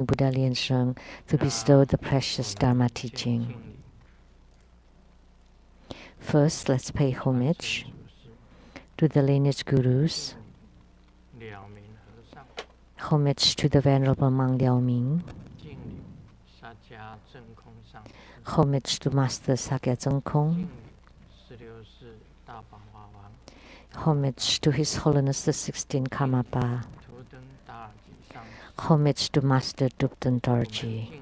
Buddha Lien Sheng to bestow the precious Dharma teaching. First, let's pay homage to the lineage gurus, homage to the Venerable Monk Liao-Ming, homage to Master Sakya Zheng-Kung, homage to His Holiness the 16th Karmapa, homage to Master Dupten Dorji,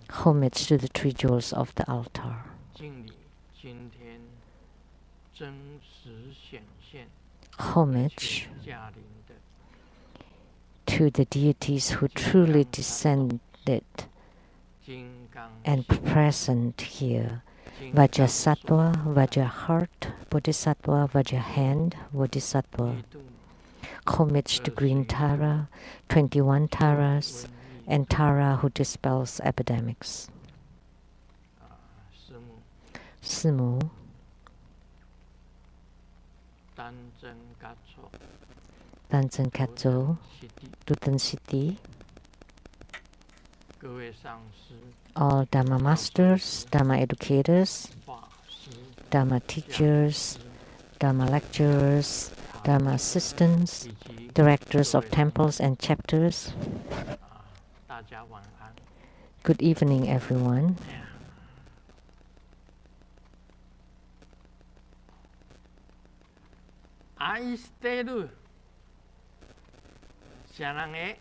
homage to the three jewels of the altar. Homage to the deities who truly descended and present here. Vajrasattva, Vajra-heart, Bodhisattva, Vajra-hand, Bodhisattva. Homage to Green Tara, 21 Taras, and Tara who dispels epidemics. Simu, Danzen Katso, Duten City, all Dharma masters, Dharma educators, Dharma teachers, Dharma lecturers, Dharma assistants, directors of temples and chapters. Good evening, everyone. 아이스테르 샤랑에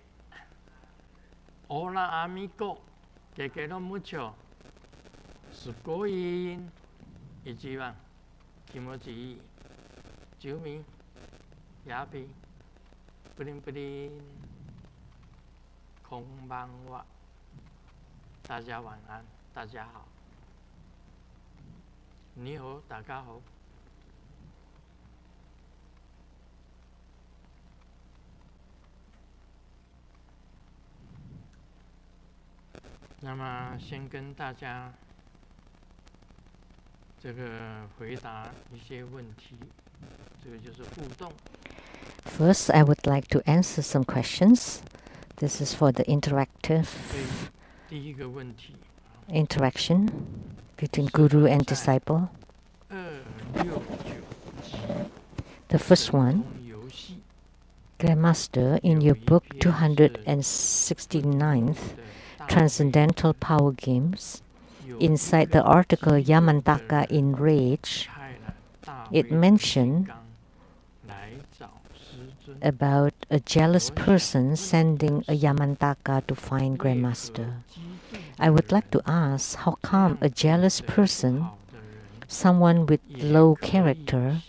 Hola amigo, que quiero mucho. Sukoin, Ichiban, Kimochi, Jumi, Yapi, Prin Prin, Konbanwa. 大家晚安，大家好。你好，大家好。那么，先跟大家这个回答一些问题，这个就是互动。First, I would like to answer some questions. This is for the interactive 第一个问题 interaction between guru and disciple. The first one, Grandmaster, in your book 269th, Transcendental Power Games, inside the article Yamantaka in Rage, it mentioned about a jealous person sending a Yamantaka to find Grandmaster. I would like to ask, how come a jealous person, someone with low character,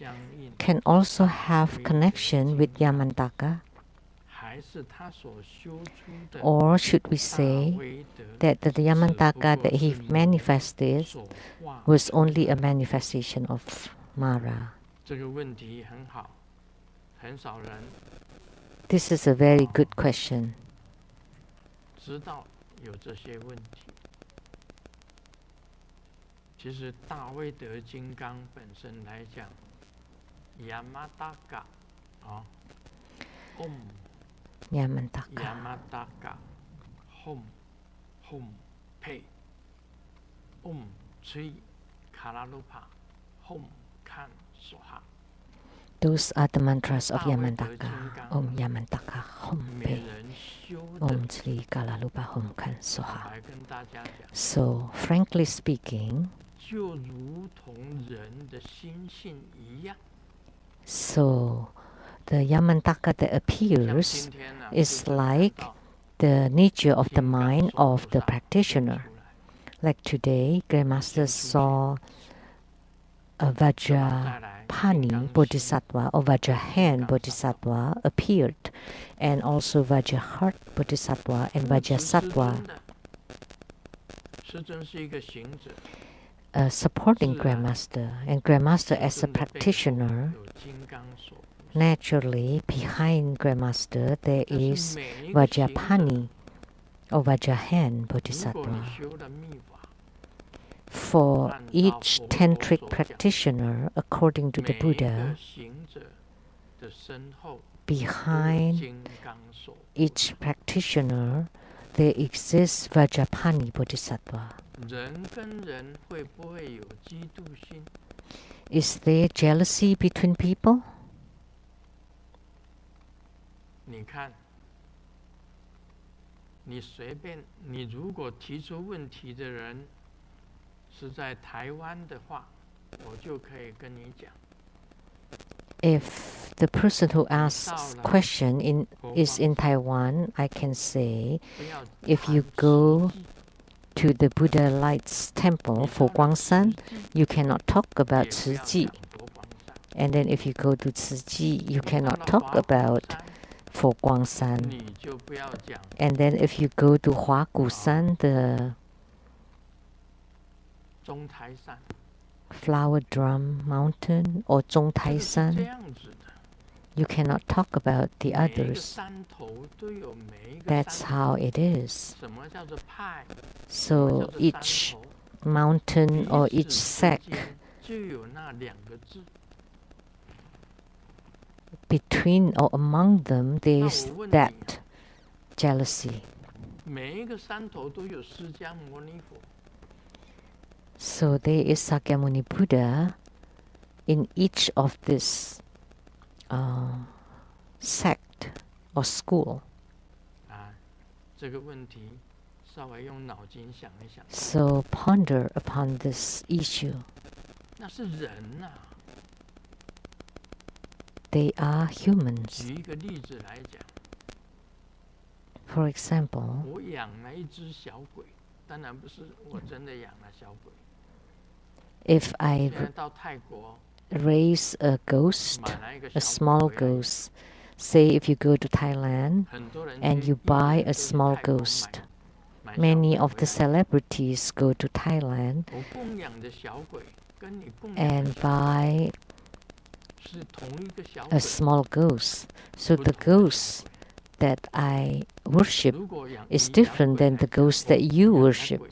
can also have connection with Yamantaka? Or should we say that the Yamantaka that he manifested was only a manifestation of Mara? This is a very good question. Yamantaka, hom, pei, tri, karalupa, hom, kan, soha. Those are the mantras of Yamantaka. Om Yamantaka, Hom Pe, Om Sri Kalalupa, Hom Kan Soha. So, frankly speaking, so the Yamantaka that appears is like the nature of the mind of the practitioner. Like today, Grandmaster saw a Vajrapani Bodhisattva or Vajrahan Bodhisattva appeared, and also Vajraheart Bodhisattva and Vajrasattva supporting Grandmaster. And Grandmaster as a practitioner, naturally behind Grandmaster there is Vajrapani or Vajrahan Bodhisattva. For each tantric practitioner, according to the Buddha, behind 金刚手。 each practitioner, there exists Vajrapani Bodhisattva. 人跟人会不会有嫉妒心？ Is there jealousy between people? 你看，你随便，你如果提出问题的人是在台湾的话，我就可以跟你讲。 If the person who asks question is in Taiwan, I can say, 不要 if you 谈 go 实际 to the Buddha Lights Temple for 你到了 Guangshan, 实际 you cannot talk 也 about 不 Tzu 要 Ji. 讲佛光山。 And then if you go to Tzu Ji, you 你到 cannot 了 talk 华骨 about 山 for Guangshan. 你就不要讲 And then if you go to Huagusan, the 中台山。 Flower Drum Mountain or 中台这个是这山, 样子的。 you cannot talk about the 每一个 others. 山头都有每一个 That's 山 how 头。 it is. 什么叫做派？什么 So 叫做山 each 头？ mountain or 彼 each 此之 sect 间就有那两个字。 between or among them, there 那 is 我问你 that 啊， jealousy. 每一个山头都有释迦牟尼佛， So there is Sakyamuni Buddha in each of this sect or school. 啊，这个问题稍微用脑筋想一想， So ponder upon this issue. 那是人呐、 They are humans. 举一个例子来讲， For example, 我养了一只小鬼，当然不是我真的养了小鬼。 if I 现在到泰国 raise a ghost, 买了一个 a 小 small 鬼回来， ghost, say if you go to Thailand 很多人 and 去 you 一 buy 人 a 都去 small 泰国 ghost, 买小 many 鬼 of 回 the 来 celebrities go to Thailand 我供养的小鬼跟你供养的 and 小鬼 buy 是同一个小 a 鬼， small ghost. So 不 the 同的小 ghost 鬼。 that I worship 如果养 is 以养 different 鬼 than 来 the 讲 ghost 我 that you 养了 worship. 鬼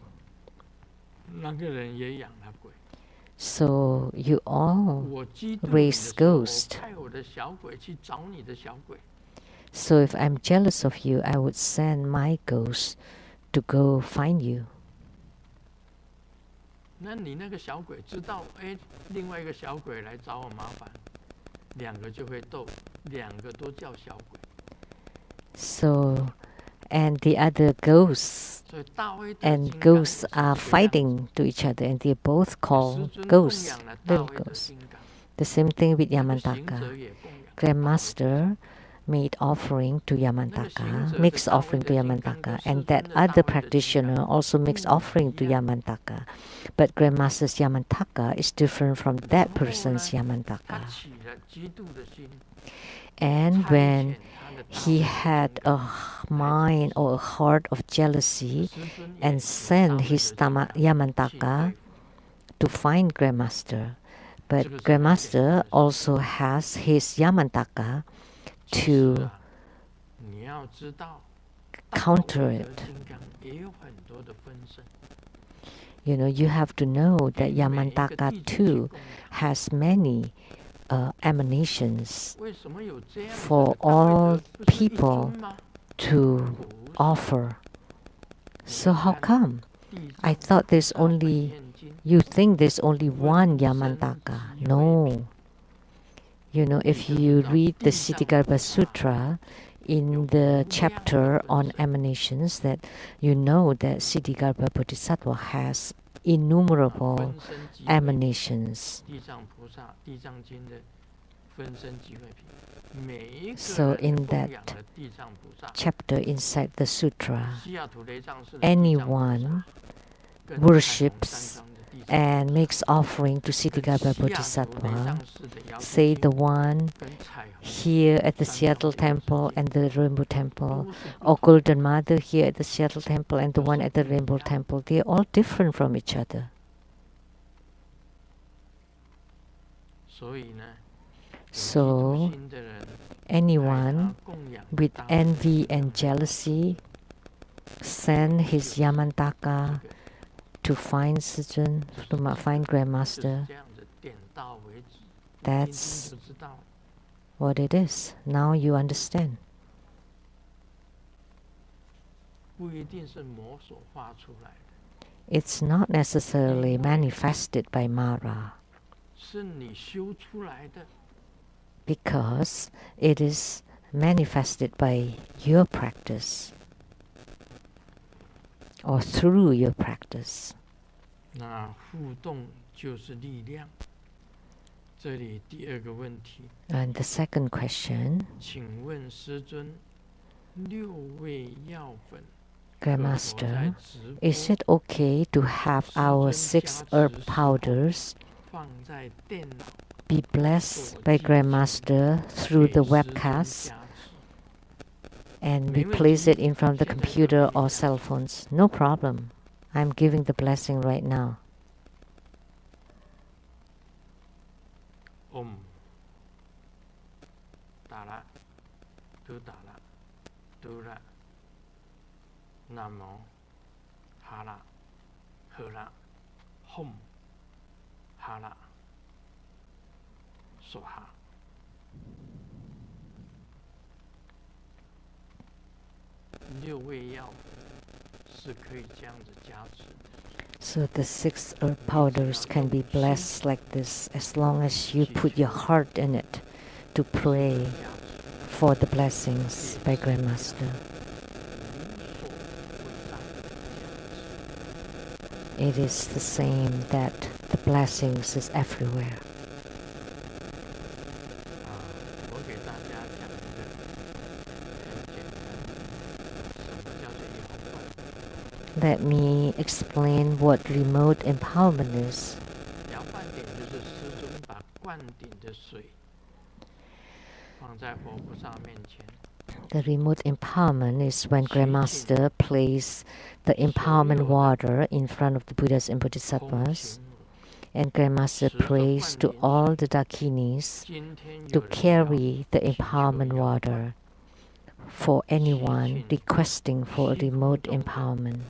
那个人也养了鬼。 So you all 我嫉妒你的 raise 时候，我 ghost. 派我的小鬼去找你的小鬼。 So if I'm jealous of you, I would send my ghost to go find you. 那你那个小鬼知道，哎，另外一个小鬼来找我麻烦，两个就会斗，两个都叫小鬼。 So, and the other ghosts 所以大威德 and 金刚 ghosts 是 are 这个样子 that you know that Siddhigarbha Bodhisattva has innumerable 分身集会品 emanations. 地藏菩萨、地藏经的分身集会品，每一个 So 人 in 供 that 养了地藏菩萨。 chapter inside the sutra, 西雅图雷藏寺的地藏菩萨 anyone 跟彩虹 worships 山庄的地藏 and makes offering to 跟 Siddhigarbha 西雅图雷 Bodhisattva, 藏寺的瑶 say 池 the 经 one 跟彩虹 here at the 山庄 Seattle 的瑶池 Temple 经 and the Rainbow Temple, 都是不 or 同 Golden Mother here at the Seattle Temple and the one at the Rainbow Temple, they're all different from each other. 所以呢，有嫉 So 妒心的人， anyone 他供养 with 大 envy and jealousy send his Yamantaka 这个 to find Sijun, to find 就是 Grandmaster. 这样子，点到为止，听听 That's 就知道。what it is. Now you understand. 不一定是魔所画出来的， It's not necessarily manifested by Mara, 是你修出来的， because it is manifested by your practice or through your practice. 那互动就是力量。这里第二个问题， And the second question, 请问师尊，6味药粉 Grandmaster, is it okay to have our 6 herb powders 放在电脑 be blessed by Grandmaster through the webcast and we place it in front of the computer or cell phones? No problem. I'm giving the blessing right now. 打了，都打了，都了。南无哈拉赫拉吽哈拉梭哈。6味药是可以这样子加持的。 So the 6 herb powders can be blessed like this as long as you put your heart in it to pray for the blessings by Grandmaster. It is the same that the blessings is everywhere. 我给大家讲一个很简单，什么叫做摇灌？ Let me explain what remote empowerment is. 摇灌点就是师尊把灌顶的水放在佛菩萨面前。 The remote empowerment is when Grandmaster places the empowerment water in front of the Buddhas and Bodhisattvas, and Grandmaster prays to all the Dakinis to carry the empowerment water for anyone requesting for a remote empowerment.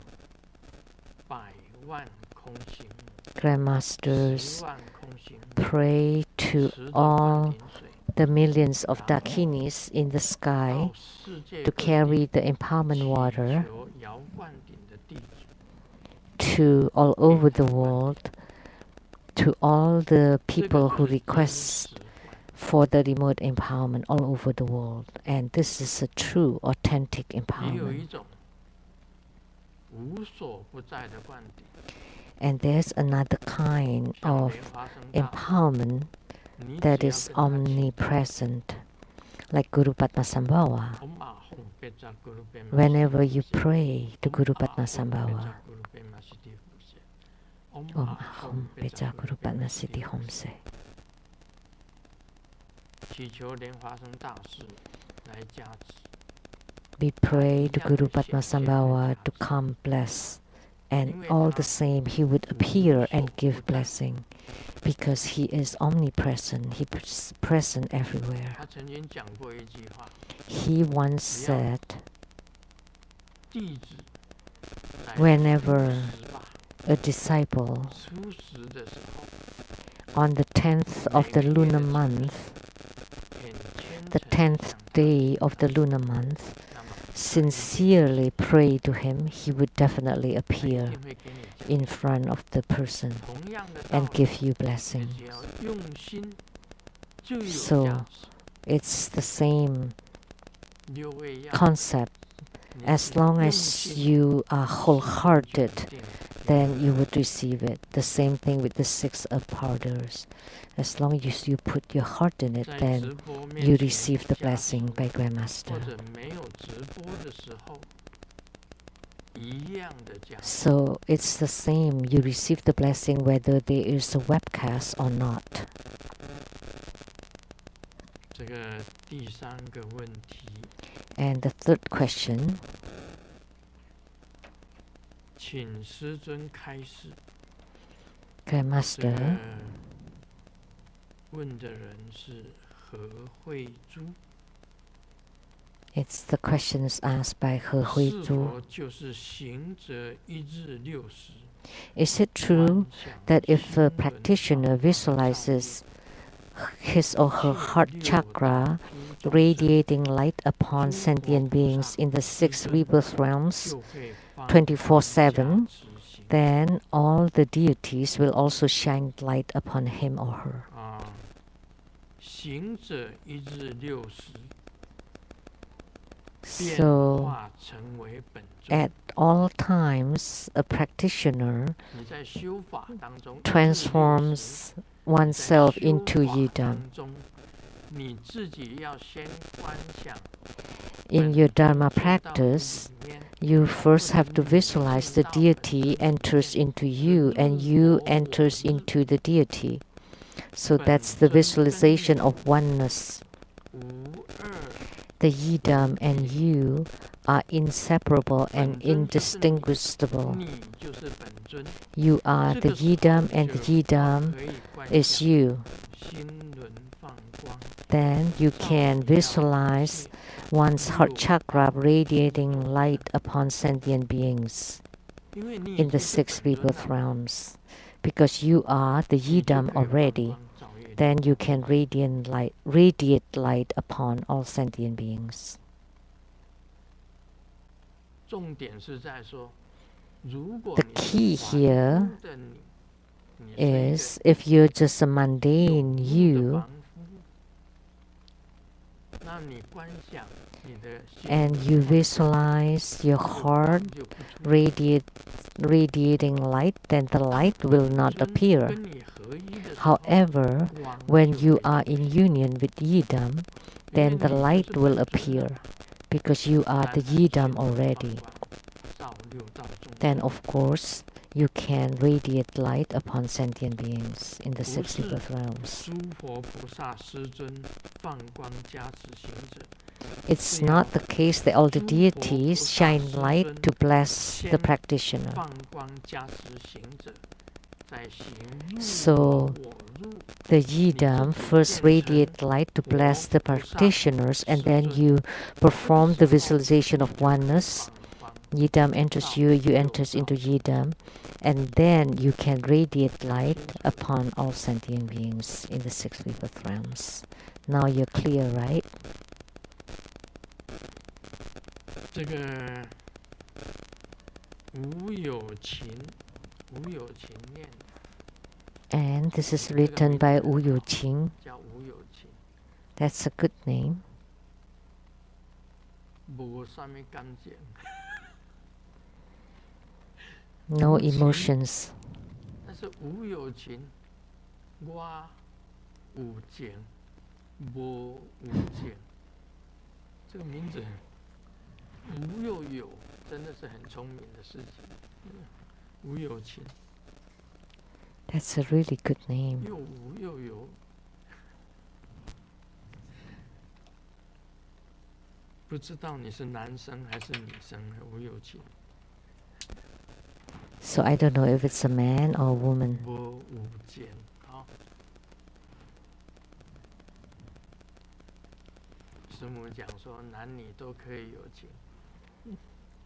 百万空行， Grandmasters 10万空行， pray to 10的灌 all 顶水 the millions of Dakinis in the sky 到世界 to 各地 carry the empowerment 祈 water 求摇灌顶的弟子， to all over the world, to all the 这 people 个 who 就是真 request 实灌。 for the remote empowerment all over the world. And this is a true, authentic 也有 empowerment. 一种无所不在的灌顶， And there's another kind 像 of 莲花生大师， empowerment 你 that 只要 is 跟他祈 omnipresent, like Guru Padmasambhava. Om Ahom Pecha Guru Pema Whenever Siddhi you Phusya. pray to Om Guru Ahom Padmasambhava, Pecha Guru Pema Siddhi Phusya. Om Om Ahom Ahom Pecha Pecha Guru Guru Pema Padmasiti Siddhi Homse. 祈求莲花生大师来加持， We pray to 一样 Guru 的显现 Padmasambhava 的加 to 持。 come bless, and 因为 all 他 the same he would 无 appear 所 and 不 give 在， blessing, because he is omnipresent, he is present everywhere. 他曾经讲过一句话： He once said, 弟子在 whenever 初十吧， a disciple 初十的时候， on the 10th of the lunar month, 很虔 the 诚地 10th 向他 day of the lunar month, 那么 sincerely pray to him, he would definitely 他一 appear 定会给你加 in front of the person 同样的道 and 理， give you 你 blessing. 只要用心，就有 So 加持。 it's the same 六味药， concept. 你 As 只要 long 用 as 心， you are 就 wholehearted, 一定 then you would receive it. The same thing with the 6 of powders. As long as you put your heart in it, 在 then 直播 you 面前 receive the 加持 blessing by 或 Grandmaster. 者没有直播的时候，一样的加持。 So it's the same. You receive the blessing whether there is a webcast or not. 这个第三个问题， And the third question, 请师尊开示。这 Grandmaster, 个问的人是何慧珠， it's the questions asked by He Hui 是 Zhu. 否就是行者一日60？ Is it true that if a practitioner visualizes his or her heart chakra radiating light upon sentient beings in the 6 rebirth realms 24/7, then all the deities will also shine light upon him or her. So, at all times, a practitioner transforms oneself into Yidam. In your Dharma practice, you first have to visualize the deity enters into you and you enters into the deity. So that's the visualization of oneness. The Yidam and you are inseparable and indistinguishable. You are the Yidam and the Yidam is you. Then you can visualize one's heart chakra radiating light upon sentient beings in the 6 rebirth realms. Because you are the Yidam already, then you can radiate light upon all sentient beings. The key here is if you're just a mundane you, and you visualize your heart radiating light, then the light will not appear. However, when you are in union with Yidam, then the light will appear, because you are the Yidam already. Then, of course, you can radiate light upon sentient beings in the 6 rebirth realms. It's not the case that all the deities shine light to bless the practitioner. So, the Yidam first radiate light to bless the practitioners, and then you perform the visualization of oneness. Yidam enters you, you enters into Yidam, and then you can radiate light upon all sentient beings in the 6 rebirth realms. Now you're clear, right? And this is written by Wu Yu-Qing. That's a good name. No emotions. That's a really good name. So I don't know if it's a man or a woman.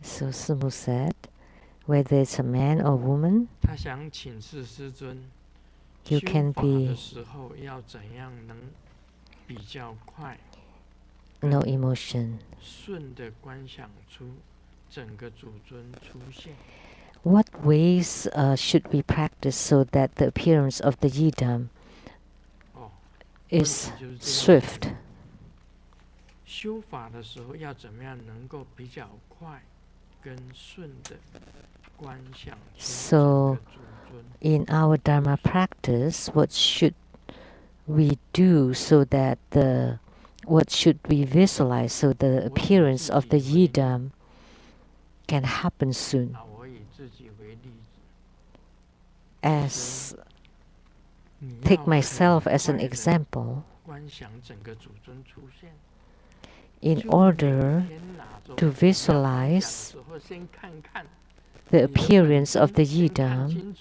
So Simu said, whether it's a man or woman, you can be no emotion. What ways should we practice so that the appearance of the Yidam is swift? So, in our Dharma practice, what should we do so that what should we visualize so the appearance of the Yidam can happen soon? Take myself as an example. In order to visualize the appearance of the Yidam,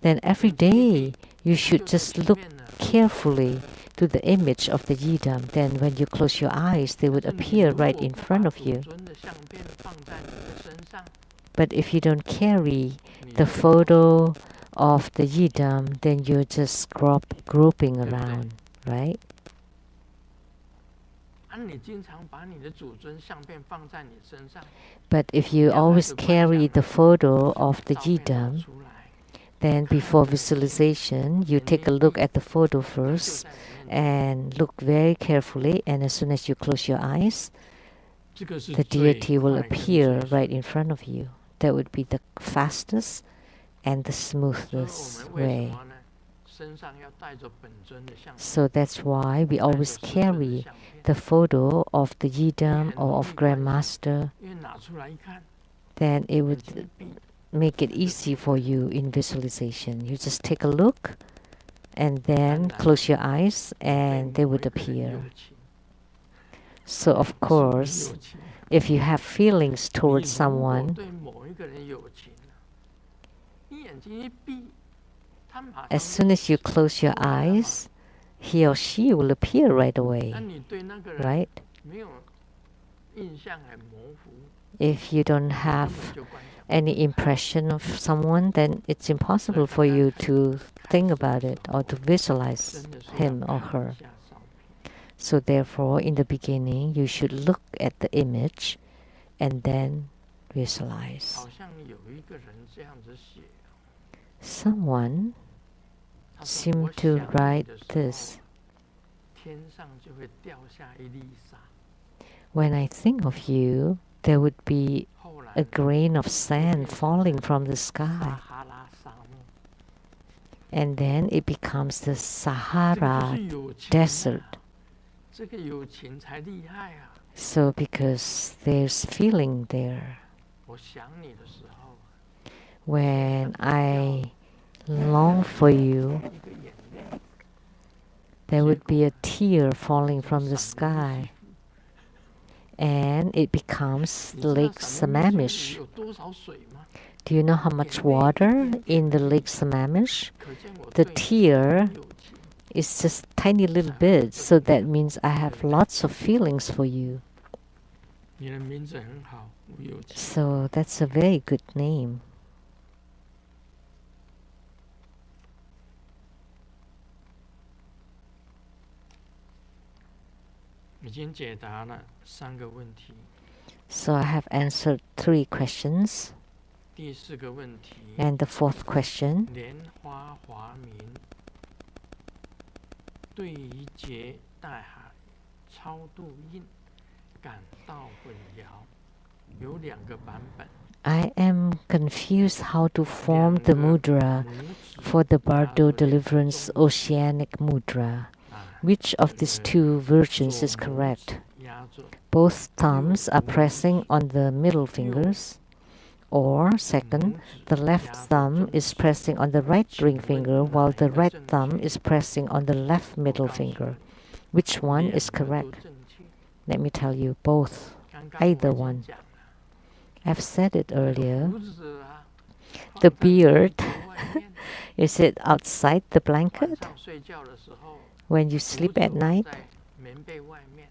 then every day you should just look carefully to the image of the Yidam. Then when you close your eyes, they would appear right in front of you. But if you don't carry the photo of the Yidam, then you're just groping around. right? 你经常把你的祖尊相片放在你身上， But if you always carry the photo of the 照片拿 Yidam, 出来， then before visualization, you take a look at the photo first and look very carefully, and as soon as you close your eyes, 这个是 the 最 deity will 快跟 appear 最 right in front of you. That would be the fastest and the 所以我 smoothest 们为什 way. 么呢？身上要带着本尊的相片， So that's why we 带着 always 师尊的 carry 相片， the photo of the Yidam 很 or 容 of 易观想， Grandmaster. 因为拿出来一看， Then it 眼 would 睛一闭， make it easy for you in visualization. You just take a look and then close your eyes 对 and they 某一 would 个人有 appear. 情， So of 是你 course, 有情， if you have feelings 你 towards 如果 someone, 对某一个人有情，你眼睛一闭，他马 as 上 soon as you close your 出来了嘛。 eyes, he or she will appear right 那 away, 你对那个人 right? 没有印象，很模糊， If you don't 根 have 本就观想不 any impression of someone, then it's impossible for you to think about it or to visualize 真的是要 him or 看 her. 一下照片。 So therefore, in the beginning, you should look at the image and then visualize. 好像有一个人这样子写， Someone 他说 seemed 我 to 想你 write 的时候， this. 天上就会掉下一粒沙。 When I think of you, there would be 后来 a grain of sand 变成 falling from the 撒 sky, 哈拉沙漠， and then it becomes the 这个就 Sahara 是有情 desert. 啊，这个有情才厉害啊！ So because there's feeling there. 我想你的时候， When I long for you, 一个眼泪， there would be a tear falling from the sky, and it becomes 你知道 Lake 闪电密水 Sammamish. 里有多少水吗？ Do you know how much water in the Lake Sammamish? 可见我 The 对你 tear 有情。 It's just tiny little bit, so that means I have lots of feelings for you. 你的名字很好，吴有情。 So that's a very good name. 已经解答了3个问题。 So I have answered 3 questions. 第4个问题， And the 4th question, 莲花华明对于结带海超度印感到混淆，有2个版本。 I am confused how to form the mudra 拇指 for the Bardo 压着 Deliverance Oceanic Mudra. 啊 Which of these 2 versions is 左拇 correct? 指压着 Both thumbs are pressing on the middle fingers. Or, second, 拇指 the left 压着 thumb 中 is 指 pressing on the right ring 请问 finger 哪 while 一 the 个 right 正 thumb 确？ is pressing on the left 我 middle 告诉 finger. 你 Which one 2 个 is 都 correct? 正确。 Let me tell you, both. 刚刚 Either 我已经 one. 讲了， I've said it 那个 earlier. 胡子啊， The 放在 beard 被子外面 Is it outside the 晚 blanket? 上睡觉的时候， When you 胡 sleep 子 at 放 night? 在棉被外面，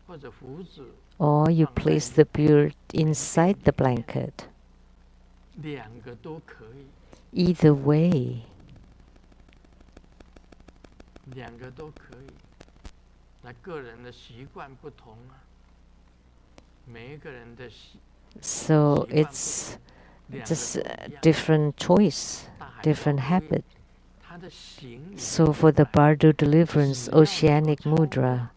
或者胡子 Or you 放在 place the beard 棉被 inside 里 the 面， blanket? 2个都可以， Either way. 2个都可以。那个人的习惯不同啊，每一个人的习 So 惯不 it's 同，2个 just 都 a 一样。 different choice, 大海 different 超度印 habit. 它的形也 So 不 for the 一样， Bardo Deliverance 只要能够 Oceanic 超度， Mudra,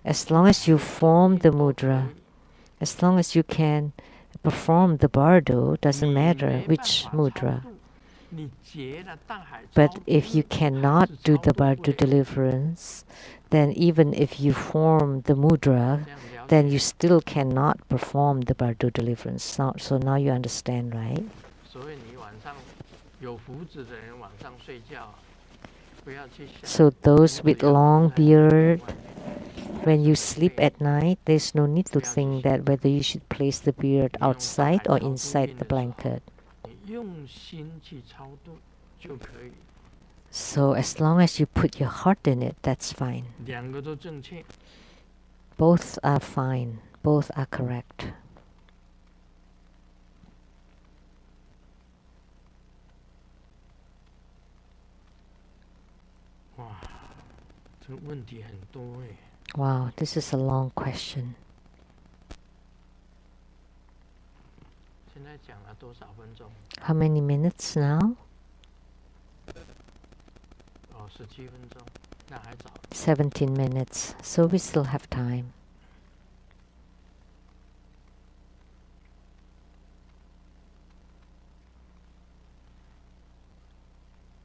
as long as you 哪个 form 印 the 都可 mudra, 以。 as long as you can perform the Bardo, doesn't 你 matter 没办 which 法超 mudra. 度，你结了大海超 But 度 if you 印，还 cannot 是 do 超 the 度不 Bardo 了。 Deliverance, then even if you form the mudra, 这样了 then 解 you still cannot perform the Bardo Deliverance. So now you understand, right? 所以你晚上有胡子的人晚上睡觉，不要去想 So 胡 those 子 with 要 long 放在棉被 beard, 外面， when 还 you 是棉 sleep 被 at night, there's no need to 不要去 think 想。 that whether you should place the beard 你用大 outside 海 or 超度 inside 印 the 的时候， blanket. 你用心去超度就可以， So as long as you put your heart in it, that's fine. 2个都正确。 Both are fine. Both are correct. 哇，问题很多哎。Wow, this is a long question. 现在讲了多少分钟？ How many minutes now? 哦，17分钟，那还早。17 minutes, so we still have time.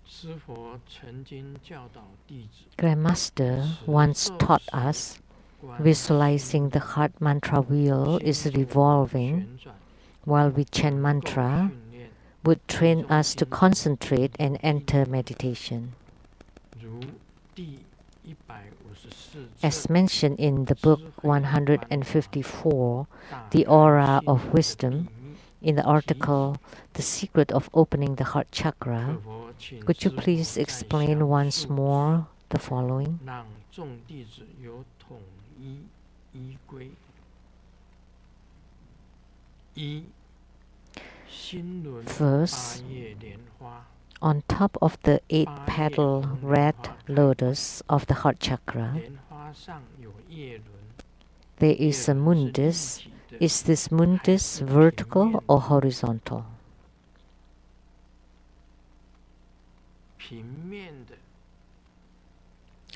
师佛曾经教导弟子， Grandmaster once taught us visualizing the heart mantra wheel is revolving 旋转 while we chant mantra 训练 would train us to concentrate and enter meditation. 如第154 As mentioned in the book 154, The Aura of Wisdom, in the article The Secret of Opening the Heart Chakra, could you please explain once more the following? 让众弟子有统一依归。一，心轮 First, 8叶莲花 on top of the 8-petal red lotus of the heart chakra, 莲花上有叶轮， there is a mundus. Is this mundus vertical or horizontal? 平面的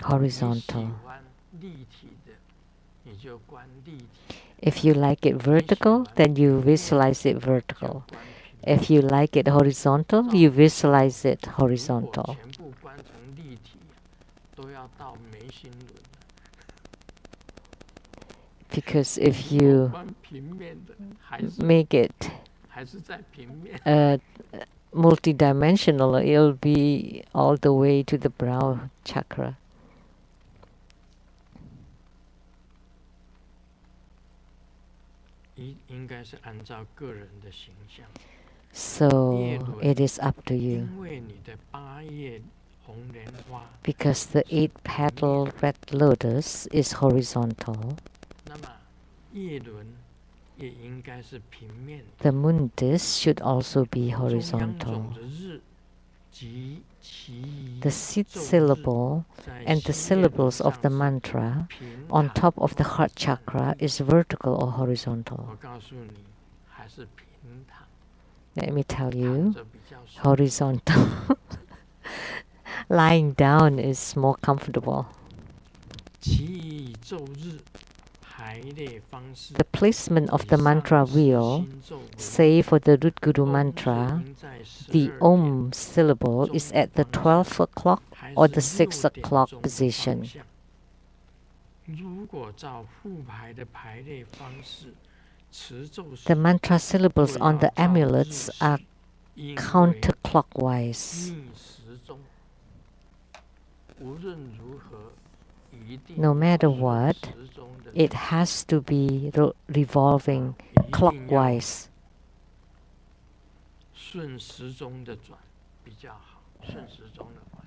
Horizontal. 你喜欢立体的，你就观立体。 If you like it vertical, then you visualize it vertical. If you like it horizontal, you visualize it 如果 horizontal. 全部观成立体，都要到眉心轮了。 Because if 如果 you 观平面的，还是 make it 在平面。 multidimensional, it'll be all the way to the brow chakra. 应该是按照个人的形象， So it is up to you. 因为你的8叶红莲花， Because the 8-petal red lotus is horizontal, 那么叶轮也应该是平面的。 the mundus should also be 中央 horizontal. 种的日及其余 The seed 咒日 syllable 在 and the 心叶轮 syllables of 上 the 是 mantra 平 on 躺 top of the heart 站 chakra is vertical or horizontal. 我告诉你，还是平躺， Let me tell 躺 you, 着比较舒服。 horizontal. Lying down is more comfortable. 其余咒日排列方式， The placement of the 以上 mantra 是 wheel, 心咒为 say for the Root Guru 嗡是 mantra, 应在12 the 点 Om syllable is at the 12 o'clock 还 or 是 the 6 6点 o'clock 钟的 position. 方向。如果照复牌的排列方式，持咒时 The mantra syllables 就 on 要 the 照 amulets 日 are 时，因为 counterclockwise. 逆时钟，无论如何，一定 No 要 matter 顺 what, 时钟的 it has to be revolving 一定要 clockwise. 顺时钟的转比较好，顺时钟的转。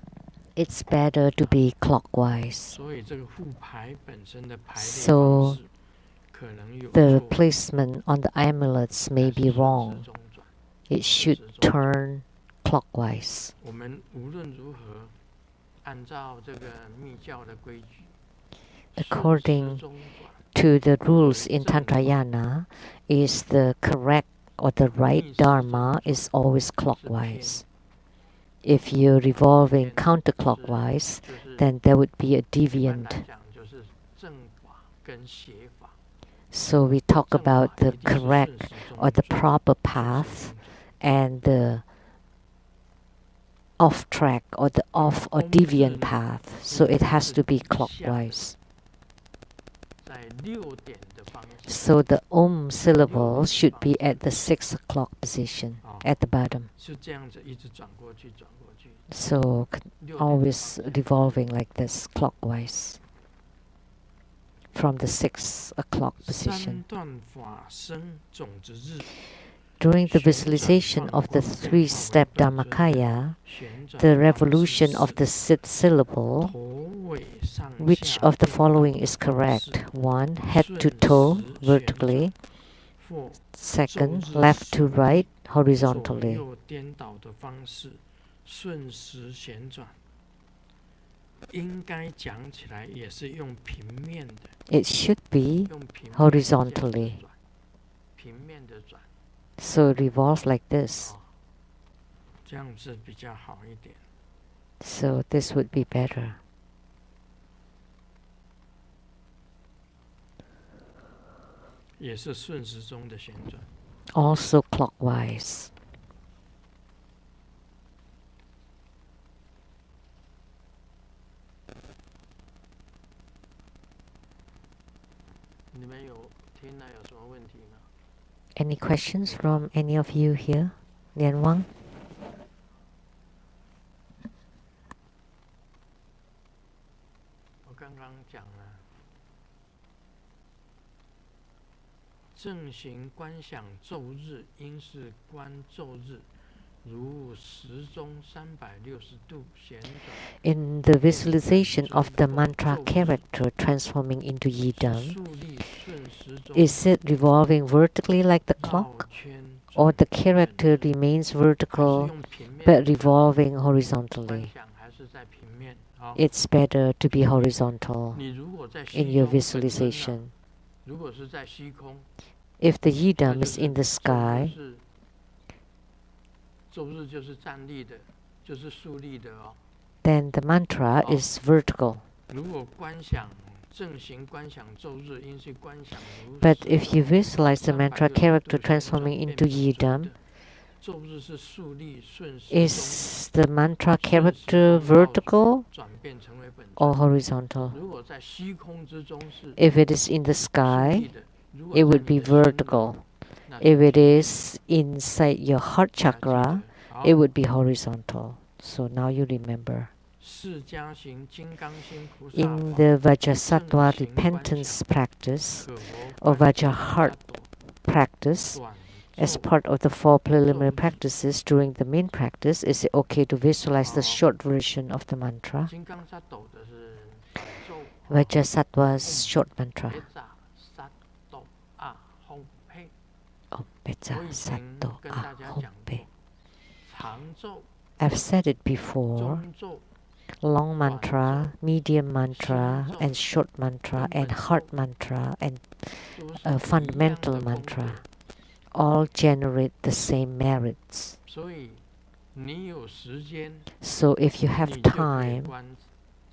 It's better to be clockwise. 所以这个副牌本身的排列 So 方式可能有 The 错， placement on the amulets 但 may 是 be 顺时 wrong. 钟转。 It should turn clockwise. 我们无论如何，按照这个密教的规矩， According 顺时钟转 To the rules in Tantrayana, is the correct or the right dharma is always clockwise. If you're revolving counterclockwise, 就是 then there would be a 一般 deviant. 来讲就是正法跟邪法。 So we talk 正法 about the 一定是 correct 顺时钟 or the 转 proper 顺时 path 钟转 and the off track or the off or deviant path. So it has to be clockwise. 在6点的方向。 So the Om syllable should be at the 6 o'clock position, at the bottom. 是这样子一直转过去，转过去。 So 6点的 always 方向 revolving like this, clockwise, from the 6 o'clock 三 position. 段法身种子日， During the visualization of the 3-step Dharmakaya, 旋转 the 到 revolution of 44 the 6th syllable, 头尾上 which 下 of the 颠倒 following 的 is 方 correct? 式 1. Head to toe, 顺时旋转 vertically. 或 2. 日 Left to 手 right, 左 horizontally. 右颠倒的方式，顺时旋转。应该讲起来也是用平面的， It should be 用平面 horizontally. 转，平面的转， So revolve like this. 这样子比较好一点。 So this would be better.也是顺时钟的旋转。 Also clockwise. 你们有听了有什么问题吗？ Any questions from any of you here? Lian Wang? 我刚刚讲了，正行观想昼日，应是观昼日，如时钟360度旋转。 In the visualization of the mantra character transforming into Yidam, 竖立顺时钟 is it revolving vertically like the 绕 clock, 圈 or 转 the character remains 还是 vertical 用平面 but 的 revolving 观 horizontally? 想还是在平面？好， It's better to be horizontal 你如果在 in 虚 your 空本身啊 visualization. 如果是在虚空， If the 那 Yidam 就 is 是 in the 昼日 sky, 是昼日就是站立的，就是竖立的哦。 then the mantra Oh. is vertical. 如果观想正行观想昼日，应是观想如 But 时 if you visualize the mantra 360 character 度旋转 transforming 变 into 平顺 Yidam, 的。昼日是竖立顺时钟 is the mantra 顺时 character 钟绕 vertical 转变成为本 or 尊。 horizontal? 如果在虚空之中是 If it is in the 竖 sky, 立的，如果 it 在 would 你 be 的心里， vertical. 那 If 就 it is inside your heart 大家记 chakra, 得。好 it would be horizontal. So now you remember. 释迦行金刚心菩萨 In 法 the Vajrasattva 正行观 repentance 想 practice 可 or 佛观世 Vajraheart 萨埵 practice, 短 as 咒 part of the 4 preliminary 咒日 practices during the main practice, is it okay to visualize the Oh. short version of the mantra? 金刚萨埵的是短咒， Vajrasattva's short mantra. 别扎萨埵啊吽呸。 Om Pecha 我以前 Sato 跟大家 Ahom 讲 Pe. 过，长咒、 I've said it before. 中咒 Long mantra, medium mantra, Shen and short mantra, and heart mantra, and 都是 a 一样 fundamental 的功 mantra 德。 all generate the same merits. 所以你有时间， So if you 你 have 就可以 time, 观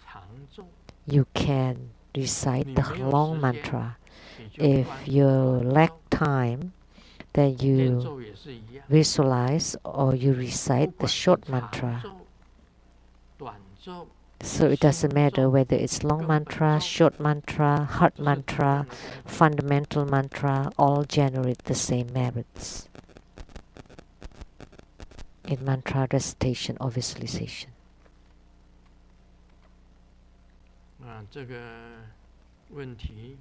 长咒； you can recite 你 the 没有 long 时间， mantra. 你就 If 观 you 短 lack 咒。 time, then 念 you 咒也是一样， visualize or you 不 recite the 管是 short 长 mantra. 咒、短咒、 So it doesn't matter whether it's long 根本 mantra, 咒， short mantra, heart 都是同样 mantra, 的功德。 fundamental mantra, all generate the same merits in mantra recitation or visualization. 这个问题，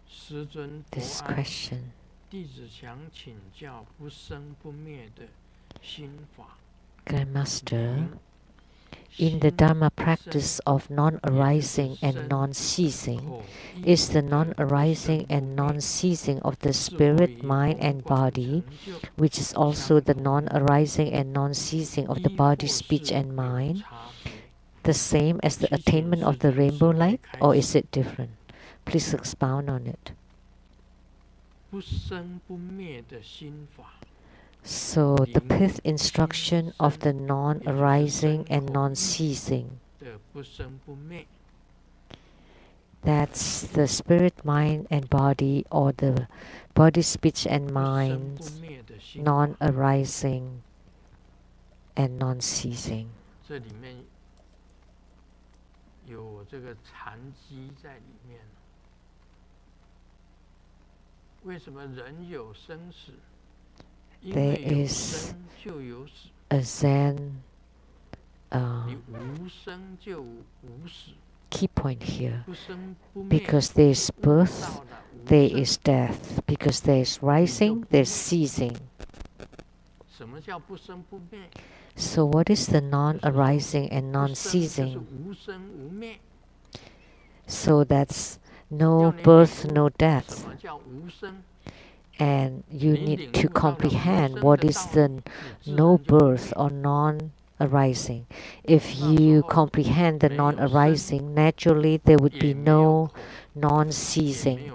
师尊佛 This 安， question, 弟子想请教不生不灭的心法。 Grandmaster, in the Dharma practice of non-arising and non-ceasing, is the non-arising and non-ceasing of the spirit, mind, and body, which is also the non-arising and non-ceasing of the body, speech, and mind, the same as the attainment of the rainbow light, or is it different? Please expound on it. 不生不灭的心法， So the fifth instruction of the non-arising and non-ceasing, 的不生不灭， that's the spirit, mind, and body, or the body, speech, and 不生不 mind's 灭的心法。 non-arising and non-ceasing. 这里面有这个禅机在里面。为什么人有生死？因 There 为有 is 生就有死， A Zen 你无生就无死， key point here. 不生不灭。 Because there is 悟到 birth, 了无 there 生 is death. Because there is rising, there's ceasing. 什么叫不生不灭？ So what is the non-arising and 不生就是 non-ceasing? 无生无灭。 So that's 要 no 你 birth, 领 no 悟 death. 什么叫无生？ And you 你 need 领 to 悟到了无 comprehend 生 what 的 is 道 the 理，你自 no 然就不灭 birth or non non-arising. If you comprehend the non-arising, naturally there would be no non-ceasing.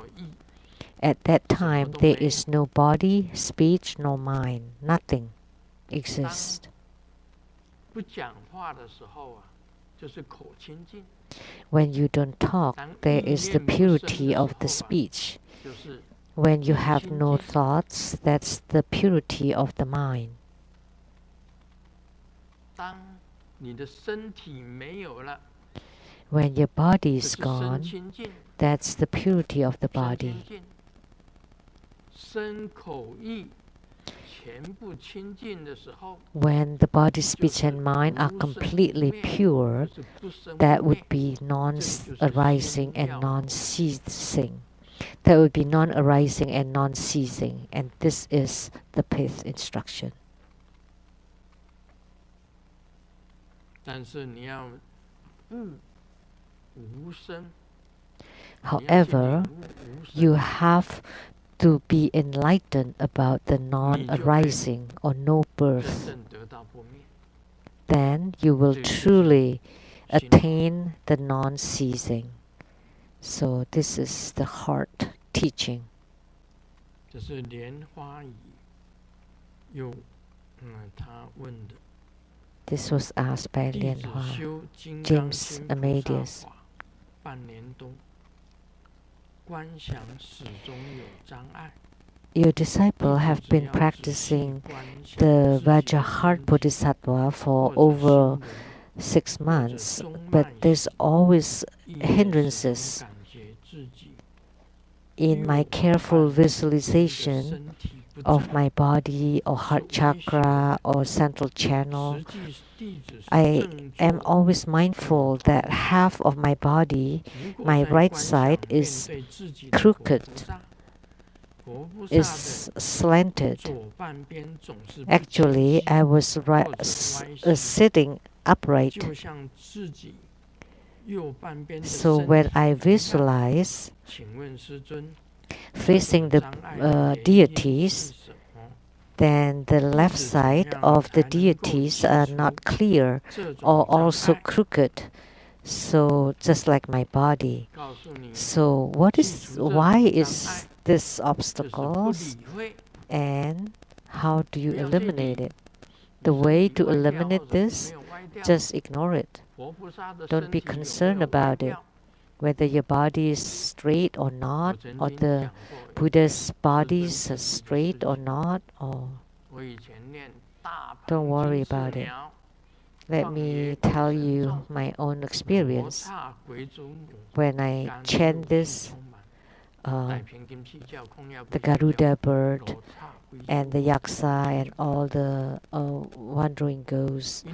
At that time, there is no body, speech, nor mind. Nothing exists. 不讲话的时候啊，就是口清净。 When you don't talk, there is the purity of the speech. When you have no thoughts, that's the purity of the mind. 当你的身体没有了， When your body 就 is 是身 gone, 清净。 that's the purity of the 身 body. 清净，身口意全部清净的时候， When the body, speech, and mind are completely pure, 就是不生 that 不灭 would be non-arising and non-ceasing. That would be non-arising and non-ceasing. And this is the fifth instruction. 但是你要悟无生。 However, you have to be enlightened about the non-arising or no birth. 真正得到不灭。 Then you will truly attain the non-ceasing. So this is the heart teaching. 这是莲花语，有他问的。 This was asked by 弟子 Lianhua, 修金刚 James 心菩萨 Amadeus. 法半年多，观想始终有障碍。 Your disciple have been practicing the Vajraheart Bodhisattva for over 6 months, but there's always hindrances. In my careful visualization of my body or heart chakra or central channel, I am always mindful that half of my body, my right side, is crooked, is slanted. Actually, I was sitting upright. So when I visualize facing the deities, then the left side of the deities are not clear or also crooked. So just like my body. So why is this obstacles, and how do you eliminate it? The way to eliminate this, just ignore it. Don't be concerned about it. Whether your body is straight or not, or the Buddha's bodies are straight or not, or don't worry about it. Let me tell you my own experience. When I chant this, the Garuda bird and the Yaksa and all the wandering ghosts,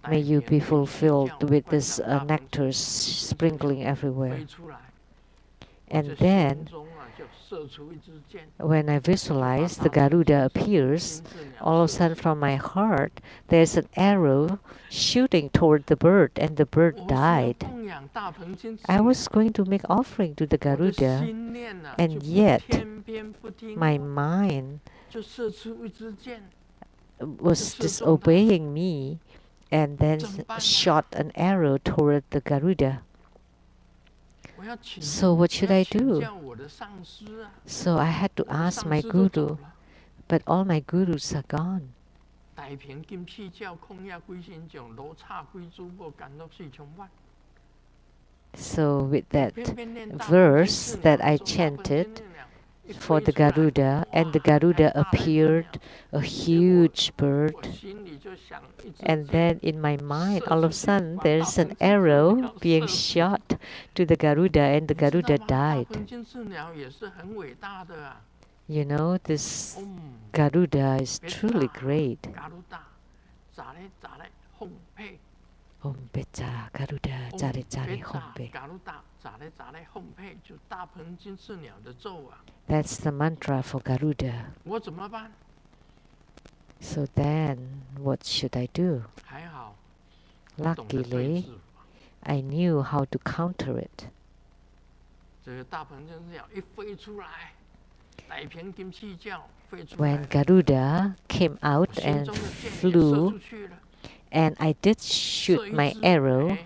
may you be fulfilled with this nectar sprinkling everywhere. And then, when I visualize the Garuda appears, all of a sudden from my heart, there's an arrow shooting toward the bird, and the bird died. I was going to make offering to the Garuda, and yet my mind was disobeying me and then shot an arrow toward the Garuda. So what should I do? So I had to ask my guru, but all my gurus are gone. So with that verse that I chanted for the Garuda, and the Garuda appeared a huge bird, and then in my mind all of a sudden there's an arrow being shot to the Garuda, and the Garuda died. You know, this Garuda is truly great. Om Beta Garuda Jare Jare Hompe. That's the mantra for Garuda. So then, what should I do? Luckily, I knew how to counter it. When Garuda came out and flew, And I did shoot my arrow,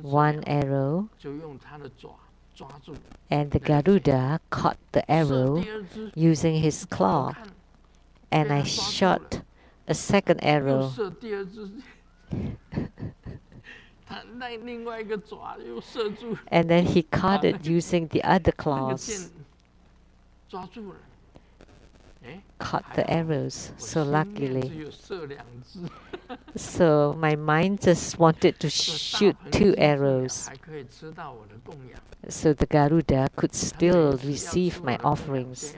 one arrow, and the Garuda caught the arrow using his claw, and I shot a second arrow. And then he caught it using the other claws, caught the arrows. So luckily, so my mind just wanted to shoot 2 arrows, so the Garuda could still receive my offerings.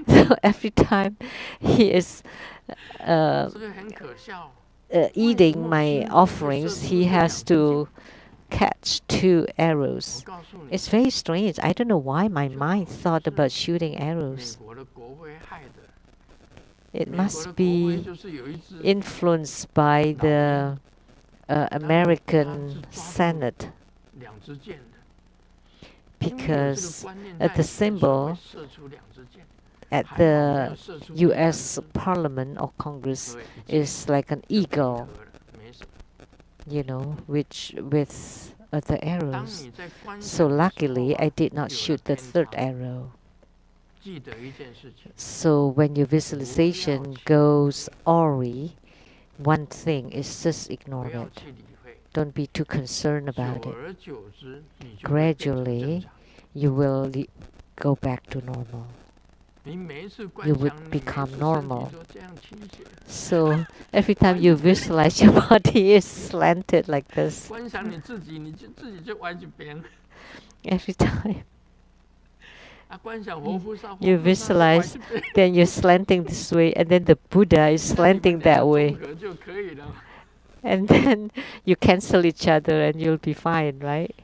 So every time he is eating my offerings, he has to catch 2 arrows. It's very strange. I don't know why my mind thought about shooting arrows. It must be influenced by the American Senate, because the symbol at the U.S. Parliament or Congress is like an eagle, you know, which with the arrows. So luckily, I did not shoot the 3rd arrow. So when your visualization goes awry, one thing is just ignore it. Don't be too concerned about it. Gradually, you will go back to normal. You would become normal. So every time you visualize your body is slanted like this, every time you visualize, then you're slanting this way, and then the Buddha is slanting that way. And then you cancel each other and you'll be fine, right?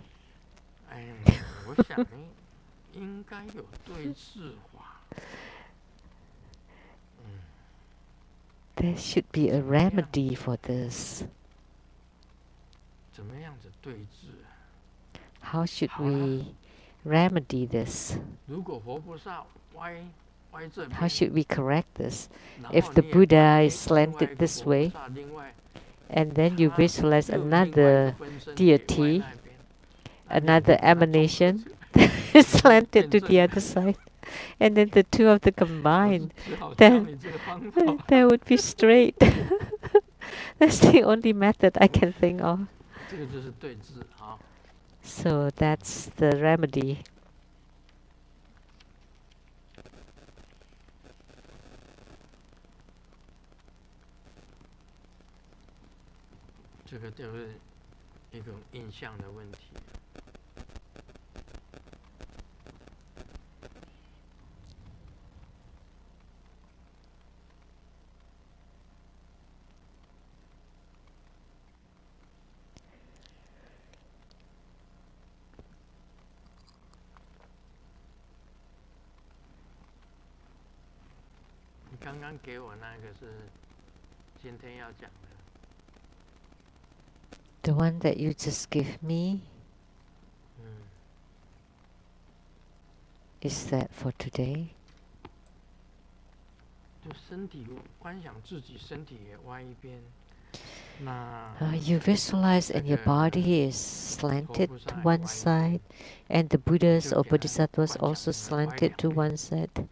There should be a remedy for this. How should we remedy this? How should we correct this? If the Buddha is slanted this way, and then you visualize another deity, another emanation is slanted to the other side, and then the 2 of them combined, then they would be straight. That's the only method I can think of. So that's the remedy. The one that you just give me, is that for today? You visualize and your body is slanted to one side, and the Buddhas or Bodhisattvas also slanted to one side.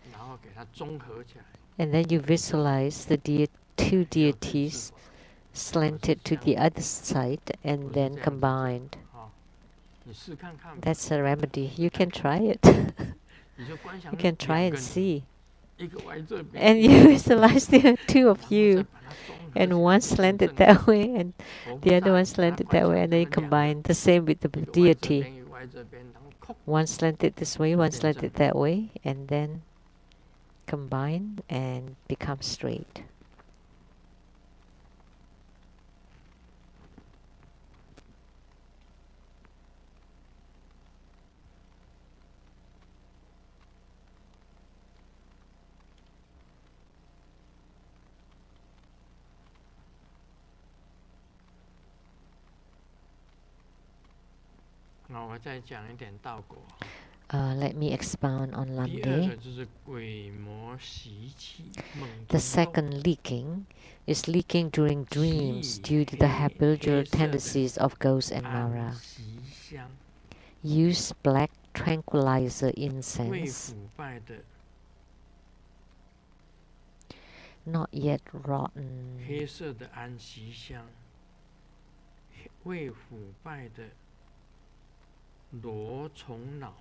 And then you visualize the 2 deities slanted to the other side and then combined. That's a remedy. You can try it. You can try and see. And you visualize the 2 of you, and one slanted that way and the other one slanted that way, and then you combine. The same with the deity. One slanted this way, one slanted that way, and then combine and become straight. Let me expound on Lamdre. The second leaking is leaking during dreams due to the habitual tendencies of ghosts and Mara. Use black tranquilizer incense, not yet rotten. 黑色的安息香，未腐败的罗虫脑，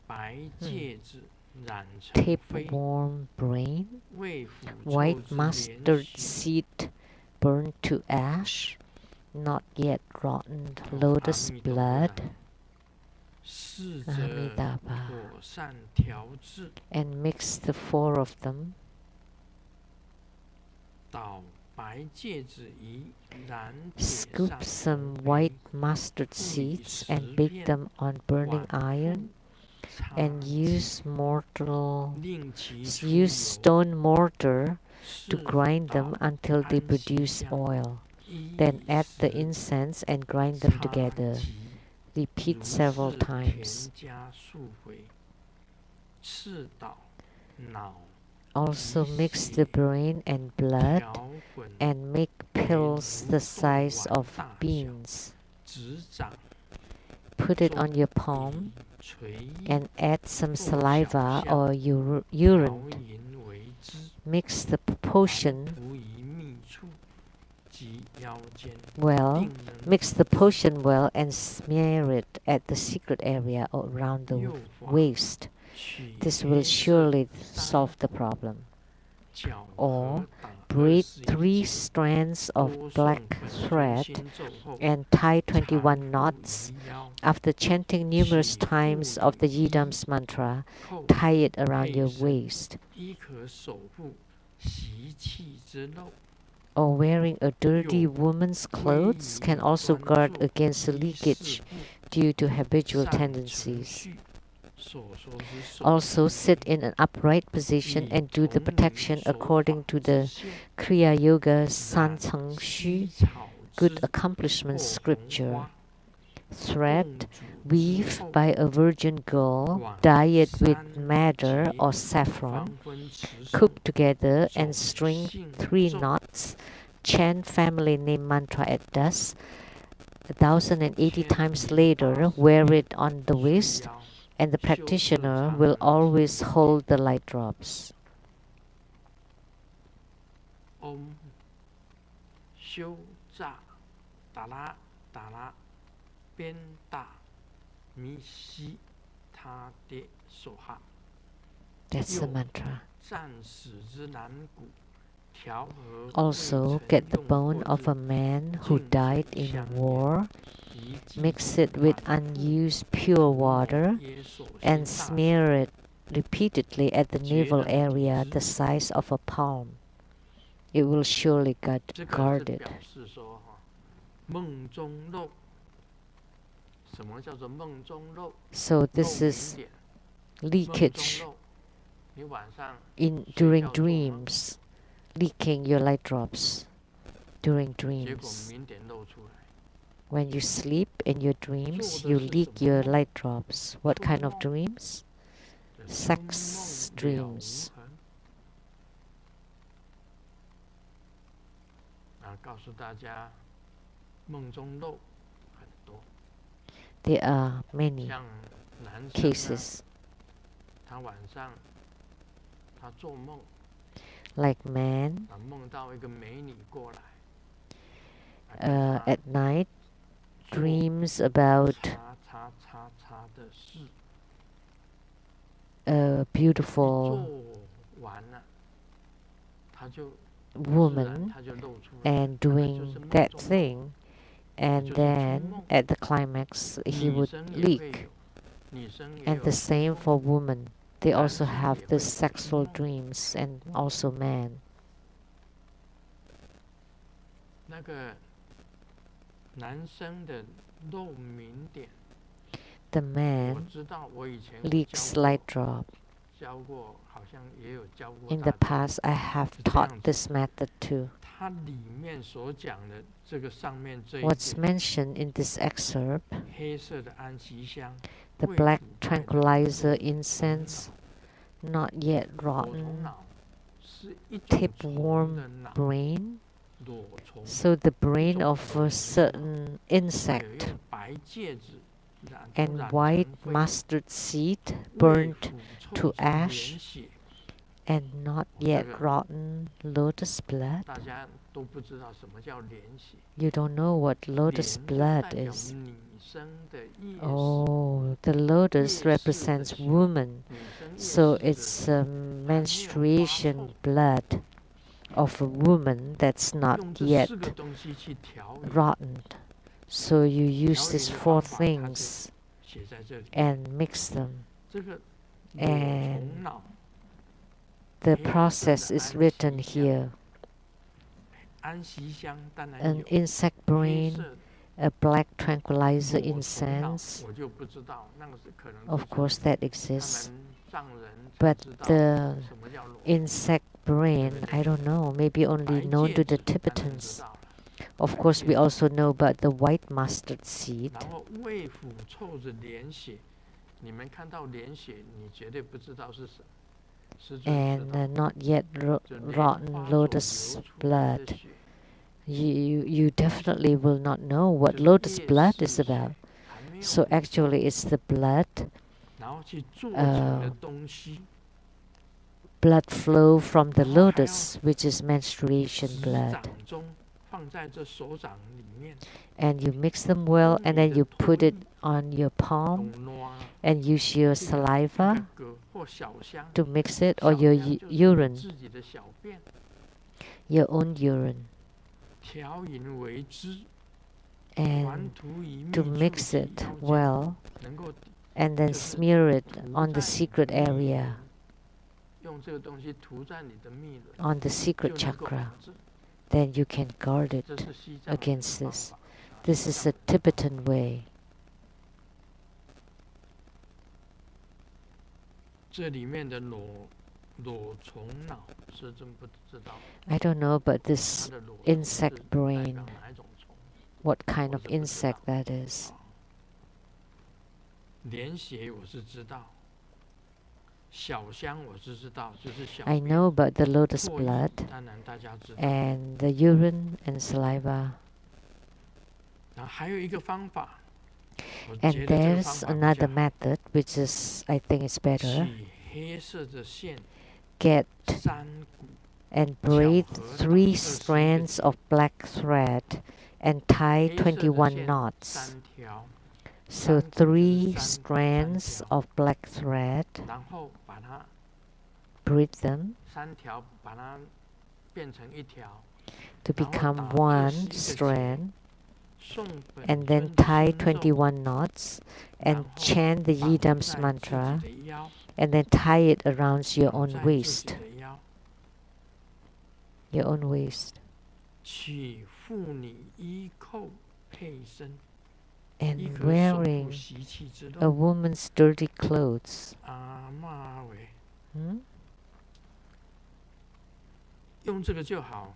白芥子染成灰， Tapeworm brain, 未腐 white 皱之 mustard 连续 seed burned to ash, not yet rotten. Lotus blood, 试着 Amitabha, 妥善调制， and mix the 4 of them. 捣白芥子于燃铁 Scoop 上 some 烘焙 white mustard seeds and bake them on burning iron, and use stone mortar to grind them until they produce oil. Then add the incense and grind them together. Repeat several times. Also mix the brain and blood and make pills the size of beans. Put it on your palm and add some saliva or urine. Mix the potion well and smear it at the secret area or around the waist. This will surely solve the problem. Or braid 3 strands of black thread and tie 21 knots. After chanting numerous times of the Yidam's mantra, tie it around your waist. Or wearing a dirty woman's clothes can also guard against leakage due to habitual tendencies. Also sit in an upright position and do the protection according to the Kriya Yoga San Cheng Xu, good accomplishment scripture. Thread, weave by a virgin girl, dye it with madder or saffron, cook together and string 3 knots, chant family name mantra at dusk. 1,080 times later, wear it on the waist, and the practitioner will always hold the light drops. Om Shu Za Dala Dala Ben Da Mi Si Ta De Soha. That's the mantra. 战死之男骨，调和 Also, get the bone of a man who died in war, mix it with unused pure water, and smear it repeatedly at the navel area the size of a palm. It will surely guard it. 梦中肉，什么叫做梦中肉？ So this is leakage during dreams, leaking your light drops during dreams. When you sleep in your dreams, you leak your light drops. What kind of dreams? Sex dreams. 告诉大家，梦中肉很多。 There are many 像男生 cases 他晚上他做梦， like man 梦到一个美女过来， at night dreams about 叉的事， a beautiful 做完了，他就 woman and doing that thing, and then at the climax he would leak. And the same for women. They also have the sexual dreams, and also man. 那个男生的漏明点， The 我 man 知道，我以前 leaks light drop. 教过，好像也有教过 In 大 the 家。 past, I have taught this method too. 它里面所讲的这个上面这一 What's 点， mentioned in this excerpt, 黑色的安息香， the 未 black 腐败的 tranquilizer incense, not yet 罗虫 rotten, 脑，是是一种虫的 tapeworm 脑， brain. 裸虫， So the brain 一种 of 裸 a 虫的脑， certain 还有 insect 用白芥子染 and 染 white 成灰， mustard seed 未 burnt 腐臭 to 之连 ash 血， and not 这 yet 个 rotten lotus blood. 大家都不知道什么叫连血。 You don't know what 莲 lotus 就 blood 代表 is. 女生的夜视， Oh, the 夜 lotus 视的 represents 血， woman. 女生夜 So 视的 it's 血， menstruation blood of a woman that's not 用这 yet 4个东西去调饮， rotten. So you use 调 these 饮的 four 方法它就 things 写在这里。 and mix them. 这个裸 And 虫脑， The 黑色 process 的 is 安 written 息香， here. 安息香当然 An 有， insect 黑 brain, 色的 a black tranquilizer 裸虫脑 incense. 我就不知道，那个是可能 Of 就是 course, that 他 exists. 们藏人才 But 知道 the 什么叫裸虫。 insect brain, I don't know, maybe only 白 known 芥 to 子 the 当然知 Tibetans. 道了， Of 白 course, 芥 we 子， also know about the white mustard seed. 然后胃腐臭着连血，你们看到连血，你绝对不知道是什么，师尊知 And 道， not yet 就莲 rotten 花所流 lotus 出来的 blood. 血， You definitely will not know what 就是 lotus 夜 blood 视 is 血， about. 还没有 So 腐臭， actually, it's the blood 然后去做成的 uh, 东西， blood flow from the 然后还要 lotus, which is menstruation 指 blood. 掌中放在这手掌里面， And you mix them well, 用 and 你 then 的 you put 唾 it 液 on your 用 palm 挪 and use your 这个 saliva 葛或小香， to mix it, or 小 your 香就是你 urine, 自己的小便， your own urine, 调饮为汁， and 还涂于密 to 处 mix 及 it 腰间， well, 能够 and then 就是 smear it 涂 on the 在 secret 密轮， area, 用这个东西涂在你的密轮， on the secret 就能够 chakra. 防治。 Then you can guard 这 it 是西藏的 against 方 this. 法。 This 西 is 藏 a Tibetan way. 这里面的裸虫脑，是真不知道 I don't know, but 它 this 的裸虫 insect 是代表 brain, 哪一种虫？ what kind 我 of 是不知道。 insect that is. 连血我是知道，小香我是知道，就是小 I 便 know about the lotus 唾液 blood 当然大家知道。 and the urine and saliva. 然后还有一个方法，我 And 觉得这个方 there's 法比 another 较好， method, which is, I think, is better. 取黑色的线Get 3股， and braid 巧合 3 到20 strands of black thread and tie 黑色的21线 knots. 3条， So 3股就是 3 3 strands 条， of black thread, 然后把它 braid them 3条把它变成1条， to 然后 become 打 one 21个结， strand, 诵本 and then 尊 tie 心咒， 21 knots 然 and 后 chant the 绑 Yidams 在自己 mantra, 的腰， and then tie it around your 绑 own 在自己 waist. 的腰， Your own waist. 取妇女衣扣配身，亦 And 可守护 wearing 习气之 a 肉。 woman's dirty clothes. 阿妈喂， Hmm? 用这个就好。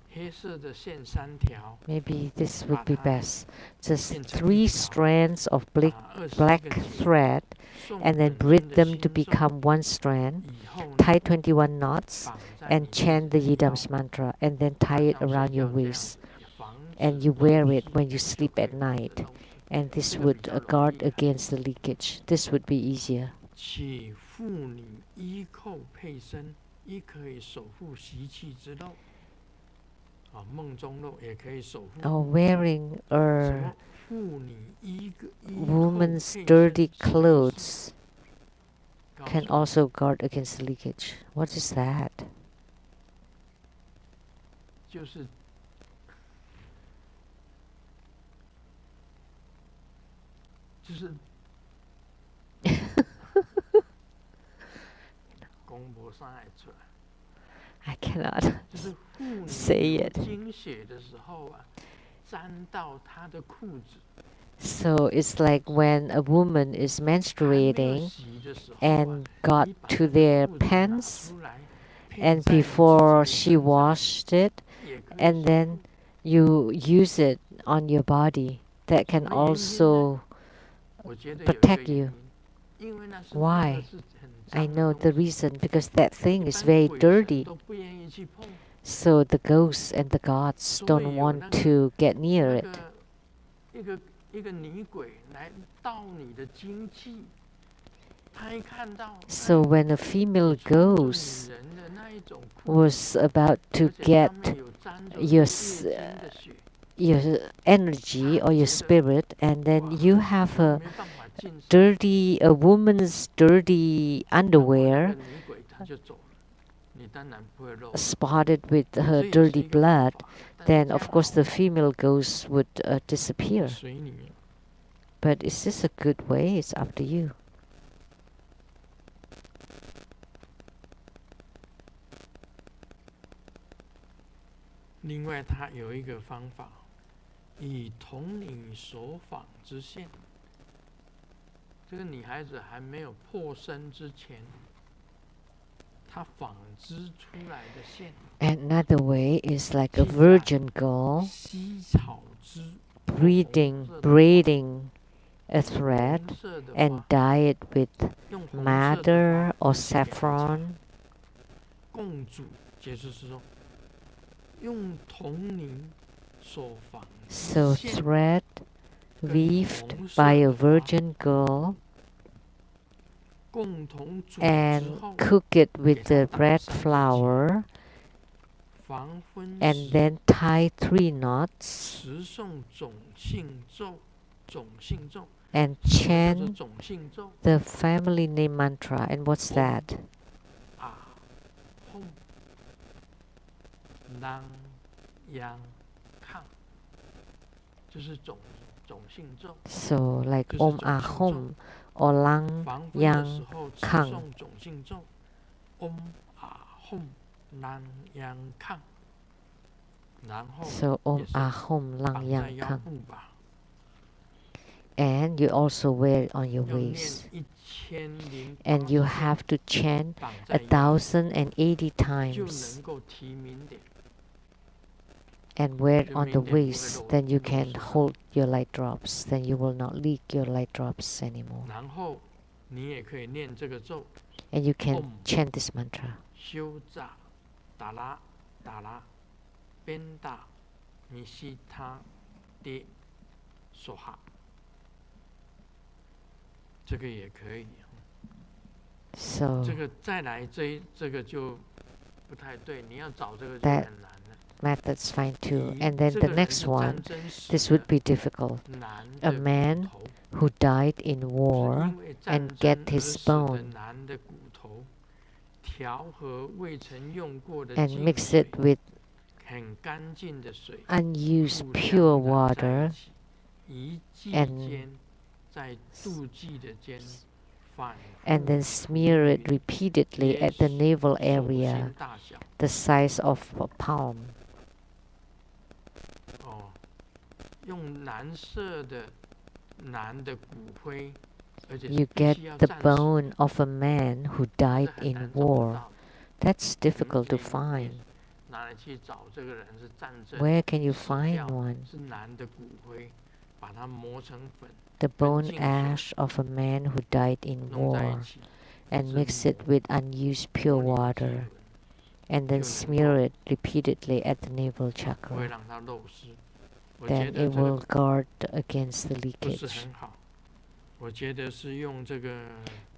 黑色的线3条， Maybe this would be 把它 best. Just 变成 3 1条， strands of 打 black 21个结， thread, 诵 and then 本 braid 尊的 them 心 to 咒， become one strand, 以后呢 tie 21 knots, 绑在 and 你自 chant 己 the 的腰， Yidams mantra, and then 晚 tie it 上睡 around your 觉这样 waist, 子，也防 and 止 you 漏 wear it 气 when you 就 sleep 可 at 以防止 night. 漏气。 And this 这个比 would 较容 guard 易啊。 against the leakage. This would be easier. 取妇女衣扣配身，亦可以守护习气之肉。啊，梦中肉也可以守护。 Or wearing 什 a 么妇女衣扣 woman's 配身 dirty 什么意思？ clothes 告 can 诉我 also guard against leakage. What is that? 就是公婆上海出来， I cannot 就是妇女 say 流 it. 经血的时候啊，沾到她的裤子， So it's like when a woman is 还没有 menstruating 洗的时候啊， and got 你把 to 她的 their 裤子拿 pants, 出来，配 and 在你自己 before 的 she 身上， washed it, 也可以 and 守 then 护。 you use it on your body, that can 什么原因呢？ also 我觉得有一个 protect 原 you. 因， Why? I know the reason, because that thing is very dirty. So the ghosts and the gods don't want to get near it. So when a female ghost was about to get your energy or your spirit, and then you have a woman's dirty underwear spotted with her dirty blood, then of course the female ghost would disappear. But is this a good way? It's up to you. Another way is like a virgin girl braiding a thread and dye it with madder or saffron. So thread weaved by a virgin girl and cook it with the bread flour and then tie 3 knots and chant the family name mantra. And what's that? So like Om Ahom or Lang Yang Kang. So Om Ahom Lang Yang Kang. And you also wear it on your waist. And you have to chant 1,080 times. And wear it on the waist, then you can hold your light drops. Then you will not leak your light drops anymore. And you can chant this mantra. So that method's fine too. And then the next one, this would be difficult. A man who died in war and get his bone and mix it with unused pure water and then smear it repeatedly at the navel area, the size of a palm. You get the bone of a man who died in war. That's difficult to find. Where can you find one? The bone ash of a man who died in war, and mix it with unused pure water, and then smear it repeatedly at the navel chakra. Then it will guard against the leakage.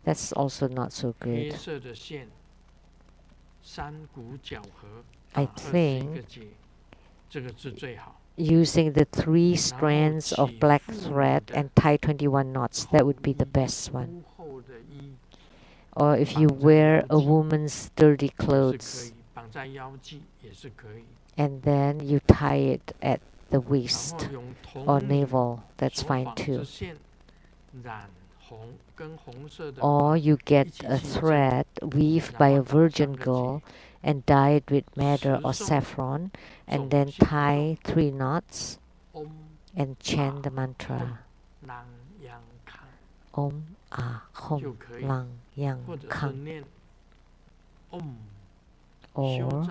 That's also not so good. I think using the 3 strands of black thread and tie 21 knots, that would be the best one. Or if you wear a woman's dirty clothes and then you tie it at the waist or navel, that's fine too. Or you get a thread weaved by a virgin girl and dye it with madder or saffron, and then tie 3 knots and chant the mantra Om Ahom Lang Yang Kang. Or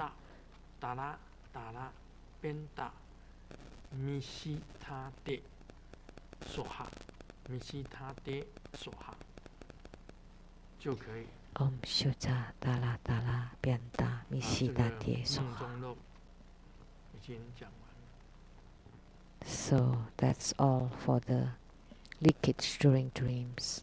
就可以。 Om Shuja Dala Dala Byanta 这 Mishida 个 Die 梦 Soha. 中漏已经讲完了。 So that's all for the leakage during dreams.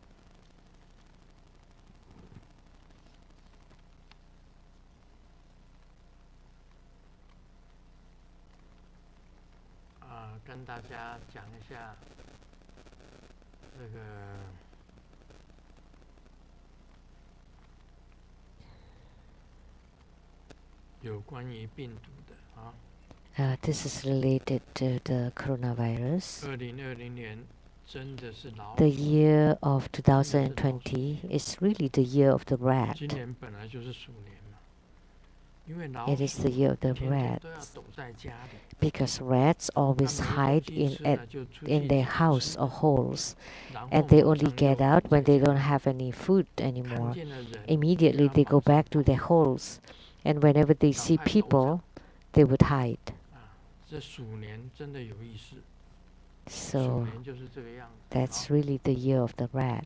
跟大家讲一下这个有关于病毒的啊。This is related to the coronavirus. 2020年真的是老鼠。 The year of 2020 is really the year of the rat. 今年本来就是鼠年嘛，因为老 It is the year of the 天天都要 rat 躲在家里， because rats 它 always 没 hide 东西 in 吃 at 了就出 in 去 their 找 house 吃 or 的， holes, 然后 and they 晚 only 上 get 又 out 在 when they 家 don't 里 have any food 看 anymore. 见了人就 Immediately 要 they 马 go 上 back to 跑 their holes, and whenever they 赶 see 快躲 people, 着 they would hide. 这鼠年真的有意思，鼠 So 年就是这个样子。 that's 好， really the year of the rat.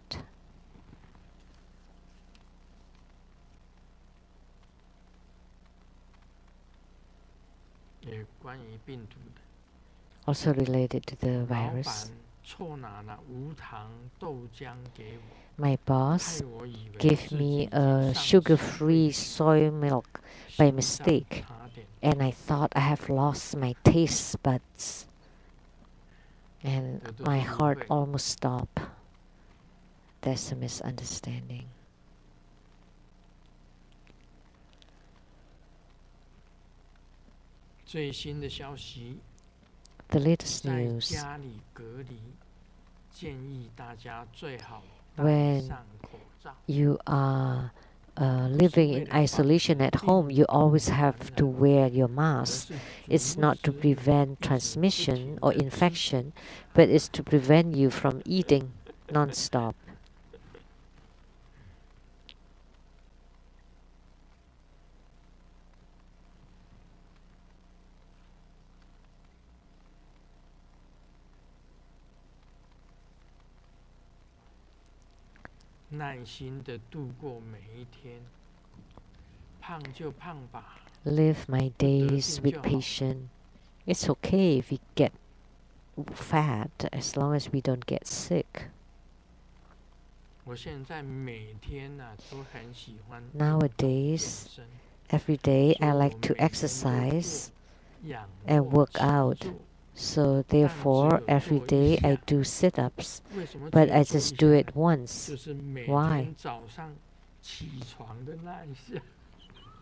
也关于病毒的。 Also related to the 老板 virus. 错拿了无糖豆浆给我， My 害 boss 我以为 gave 自己 me 已 a 经丧失 sugar-free 味觉， soy milk by 心脏 mistake, 差点 and I thought I have lost my taste buds, and 这都 my 是误 heart 会。 almost stopped. That's a misunderstanding. 最新的消息， The latest 在 news: 家里隔离，建议大家最好戴 when 上口罩。 you are living in isolation at home, you always have to wear your 而 mask. 是 It's 阻 not to 止你 prevent 一直不 transmission 停 or 地吃 infection, but it's to prevent you from eating non-stop. 耐心的度过每一天，胖就胖吧， Live my 不得 days 病 with 就好了。 patience. It's okay if we get fat as long as we don't get sick. 我现在每天呢、都很喜欢运动 Nowadays, 健身， every day 所以 I 我 like 每 to 天都 exercise 做仰 and 卧 work 起 out. 坐。 So 但只 therefore, 有 every 做一 day I 下， do sit-ups, 为什么只 but 有 I 做一 just 下 do 呢？ it once. 就是每 Why? 天早上起床的那一下，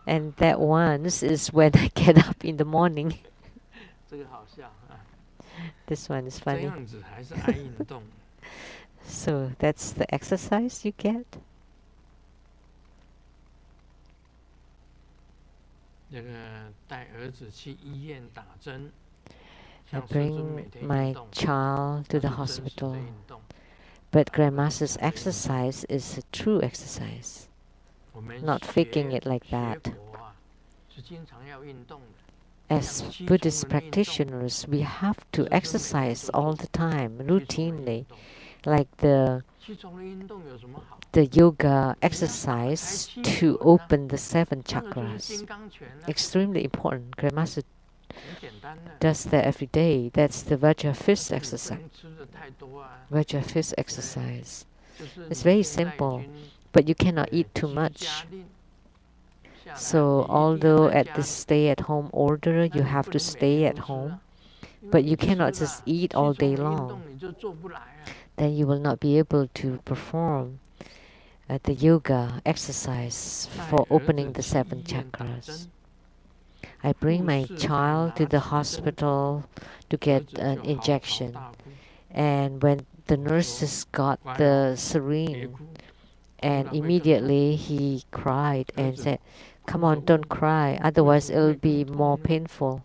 And that once is when I get up in the morning. 这个好笑啊！ This one is 这 funny. 样子还是爱运动。 So that's the exercise you get? 这个带儿子去医院打针， I 像孙孙 bring 每天运 my 动， child 那 to the 是真实的 hospital. 运动。 But grandmaster's exercise is a true exercise, 我们 not faking 学 it like 学 that. 佛啊，是经常要运动的。 As Buddhist practitioners, we have to exercise all the time, 七重的运 routinely, 动， like the 七重的运动有什么好？ the yoga exercise to open the seven 那个就是 chakras. 金刚拳啊， Extremely important. Grandmaster 很简单的。 does that every day. That's the Vajra fist 你不 exercise. 能吃的太多啊， Vajra fist exercise. 就是你 It's very 现在已 simple, 经 but you cannot eat too 居 much. 家令下来， So 你一定要 although 在 at 家 the 里， stay-at-home order, 那 you 你 have 不 to 能每 stay 天 at 都吃 home, 啊，因为 but 你 you 吃 cannot 了 just eat all 七 day 重的运 long. 动你就做不来啊。 Then you will not be able to perform the yoga exercise 带 for 儿子 opening the 去 seven 医院打 chakras. 针， I bring 护 my 士才 child 拿 to the 起针， hospital to 儿 get 子 an 就嚎啕 injection, 大哭， and when the 我说 nurses got 乖 the 哦，别 syringe, 哭，哭 and 了会更痛。 immediately he cried 儿 and 子 said, 哭 "Come 着 on, 问 don't 我， cry, 为 otherwise 什么 it'll 会 be 更 more 痛呢？ painful."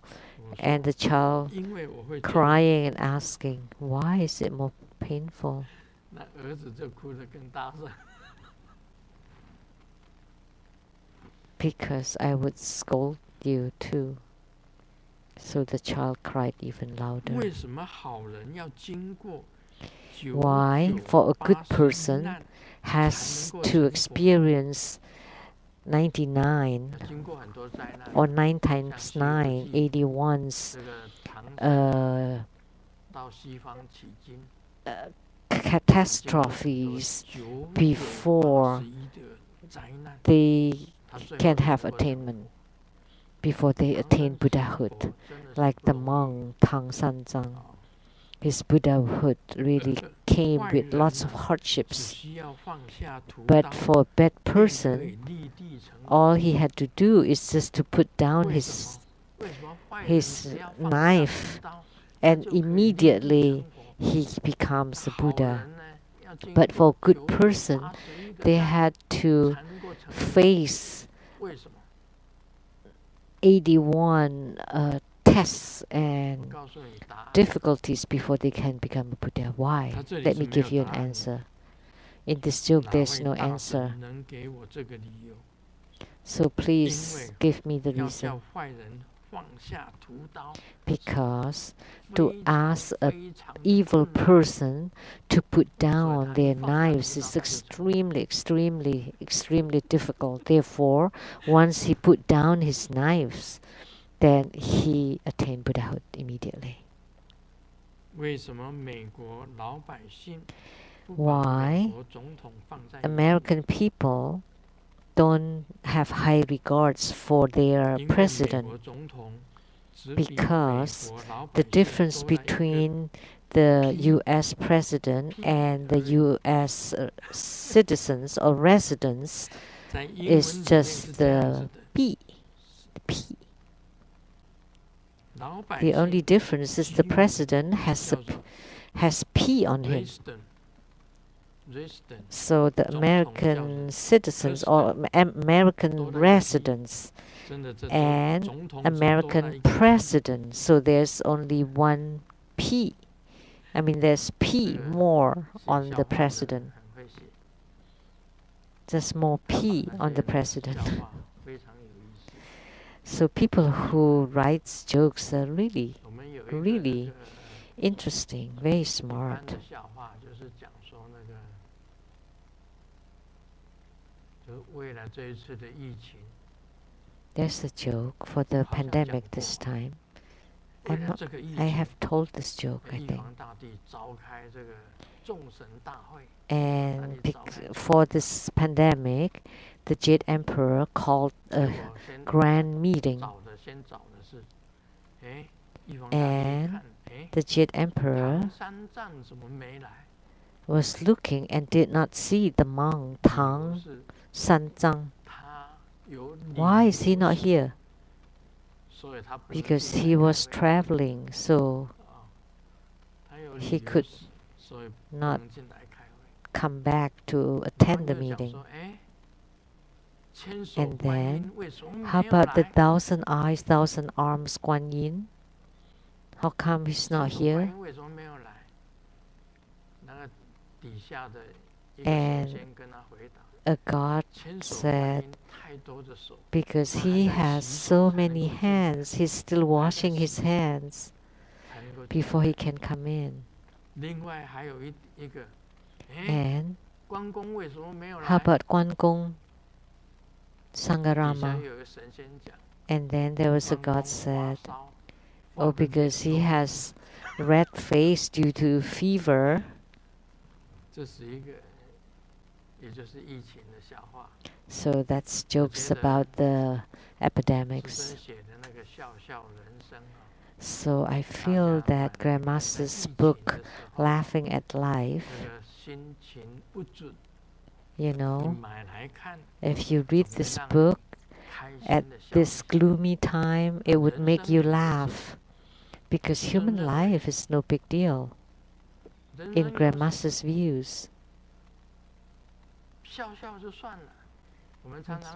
我 And 说 the child 因为我会教你， crying and asking, "Why is it more painful?" 那儿子就哭得更大声。 Because I would scold you too. So the child cried even louder. 为什么好人要经过 Why, for a good person, has to experience 99 or 9 times 9, 81's catastrophes before they can have attainment, before they attain Buddhahood, like the monk Tang Sanzang. His Buddhahood really came with lots of hardships. But for a bad person, all he had to do is just to put down his knife, and immediately he becomes a Buddha. But for a good person, they had to face 81 tests and difficulties before they can become a Buddha. Why? Let me give you an answer. In this joke, there's no answer. So please give me the reason. Because to ask an evil person to put down their knives is extremely difficult. Therefore, once he put down his knives, then he attained Buddhahood immediately. Why American people don't have high regards for their president? Because the difference between the U.S. president and the U.S. Citizens or residents is just the P. The only difference is the president has P on him. So the American citizens or American residents and American president, so there's only one P. I mean, there's P more on the president. Just more P on the president. So people who write jokes are really interesting, very smart. There's a joke for the pandemic this time. I have told this joke, I think. And for this pandemic, the Jade Emperor called a grand meeting. And the Jade Emperor was looking and did not see the monk Tang Sanzang. Why is he not here? Because he was traveling, so he could not come back to attend the meeting. And then, how about the 1,000 eyes, 1,000 arms Guan Yin? How come he's not here? And a god said, because he has so many hands, he's still washing his hands before he can come in. And how about Guan Gong, Sangarama? And then there was a god said, oh, because he has red face due to fever. So that's jokes about the epidemics. So I feel that Grandmaster's book, Laughing at Life, you know, if you read this book at this gloomy time, it would make you laugh, because human life is no big deal in Grandmaster's views.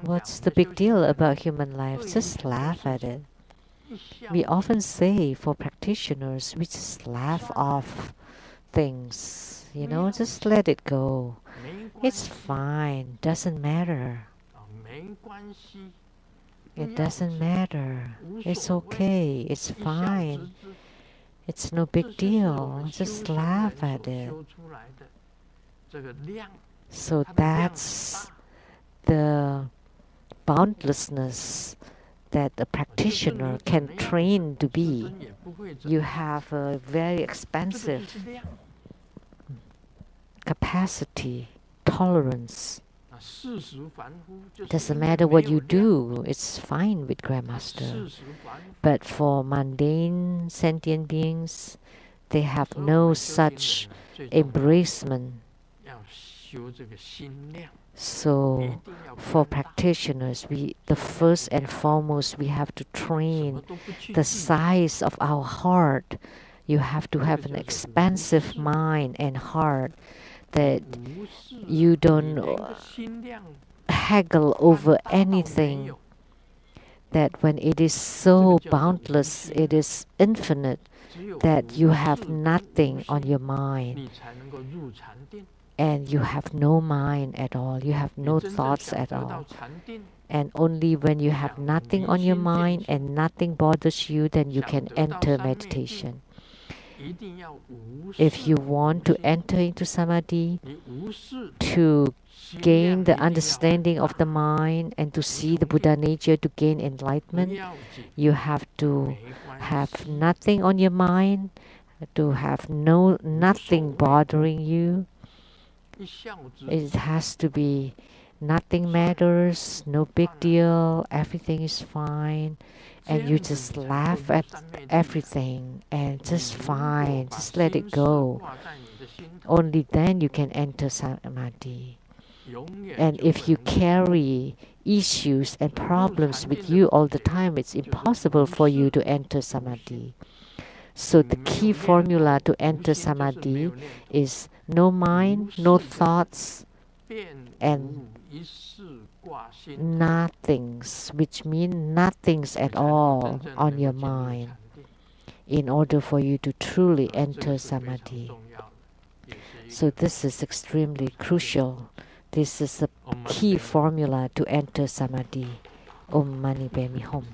What's the big deal about human life? Just laugh at it. We often say for practitioners, we just laugh off things, you know, just let it go. It's fine, doesn't matter. It doesn't matter. It's okay, it's fine. It's no big deal. Just laugh at it. So that's the boundlessness that a practitioner can train to be. You have a very expansive capacity, tolerance. Doesn't matter what you do, it's fine with Grandmaster. But for mundane sentient beings, they have no such embracement. So for practitioners, the first and foremost, we have to train the size of our heart. You have to have an expansive mind and heart, that you don't haggle over anything, that when it is so boundless, it is infinite, that you have nothing on your mind, and you have no mind at all, you have no thoughts at all. And only when you have nothing on your mind and nothing bothers you, then you can enter meditation. If you want to enter into samadhi, to gain the understanding of the mind and to see the Buddha nature, to gain enlightenment, you have to have nothing on your mind, to have nothing bothering you. It has to be nothing matters, no big deal, everything is fine, and you just laugh at everything and just fine, just let it go. Only then you can enter samadhi. And if you carry issues and problems with you all the time, it's impossible for you to enter samadhi. So the key formula to enter samadhi is no mind, no thoughts, and nothings, which means nothings at all on your mind, in order for you to truly enter samadhi. So this is extremely crucial. This is the key formula to enter samadhi. Om Mani Padme Hum.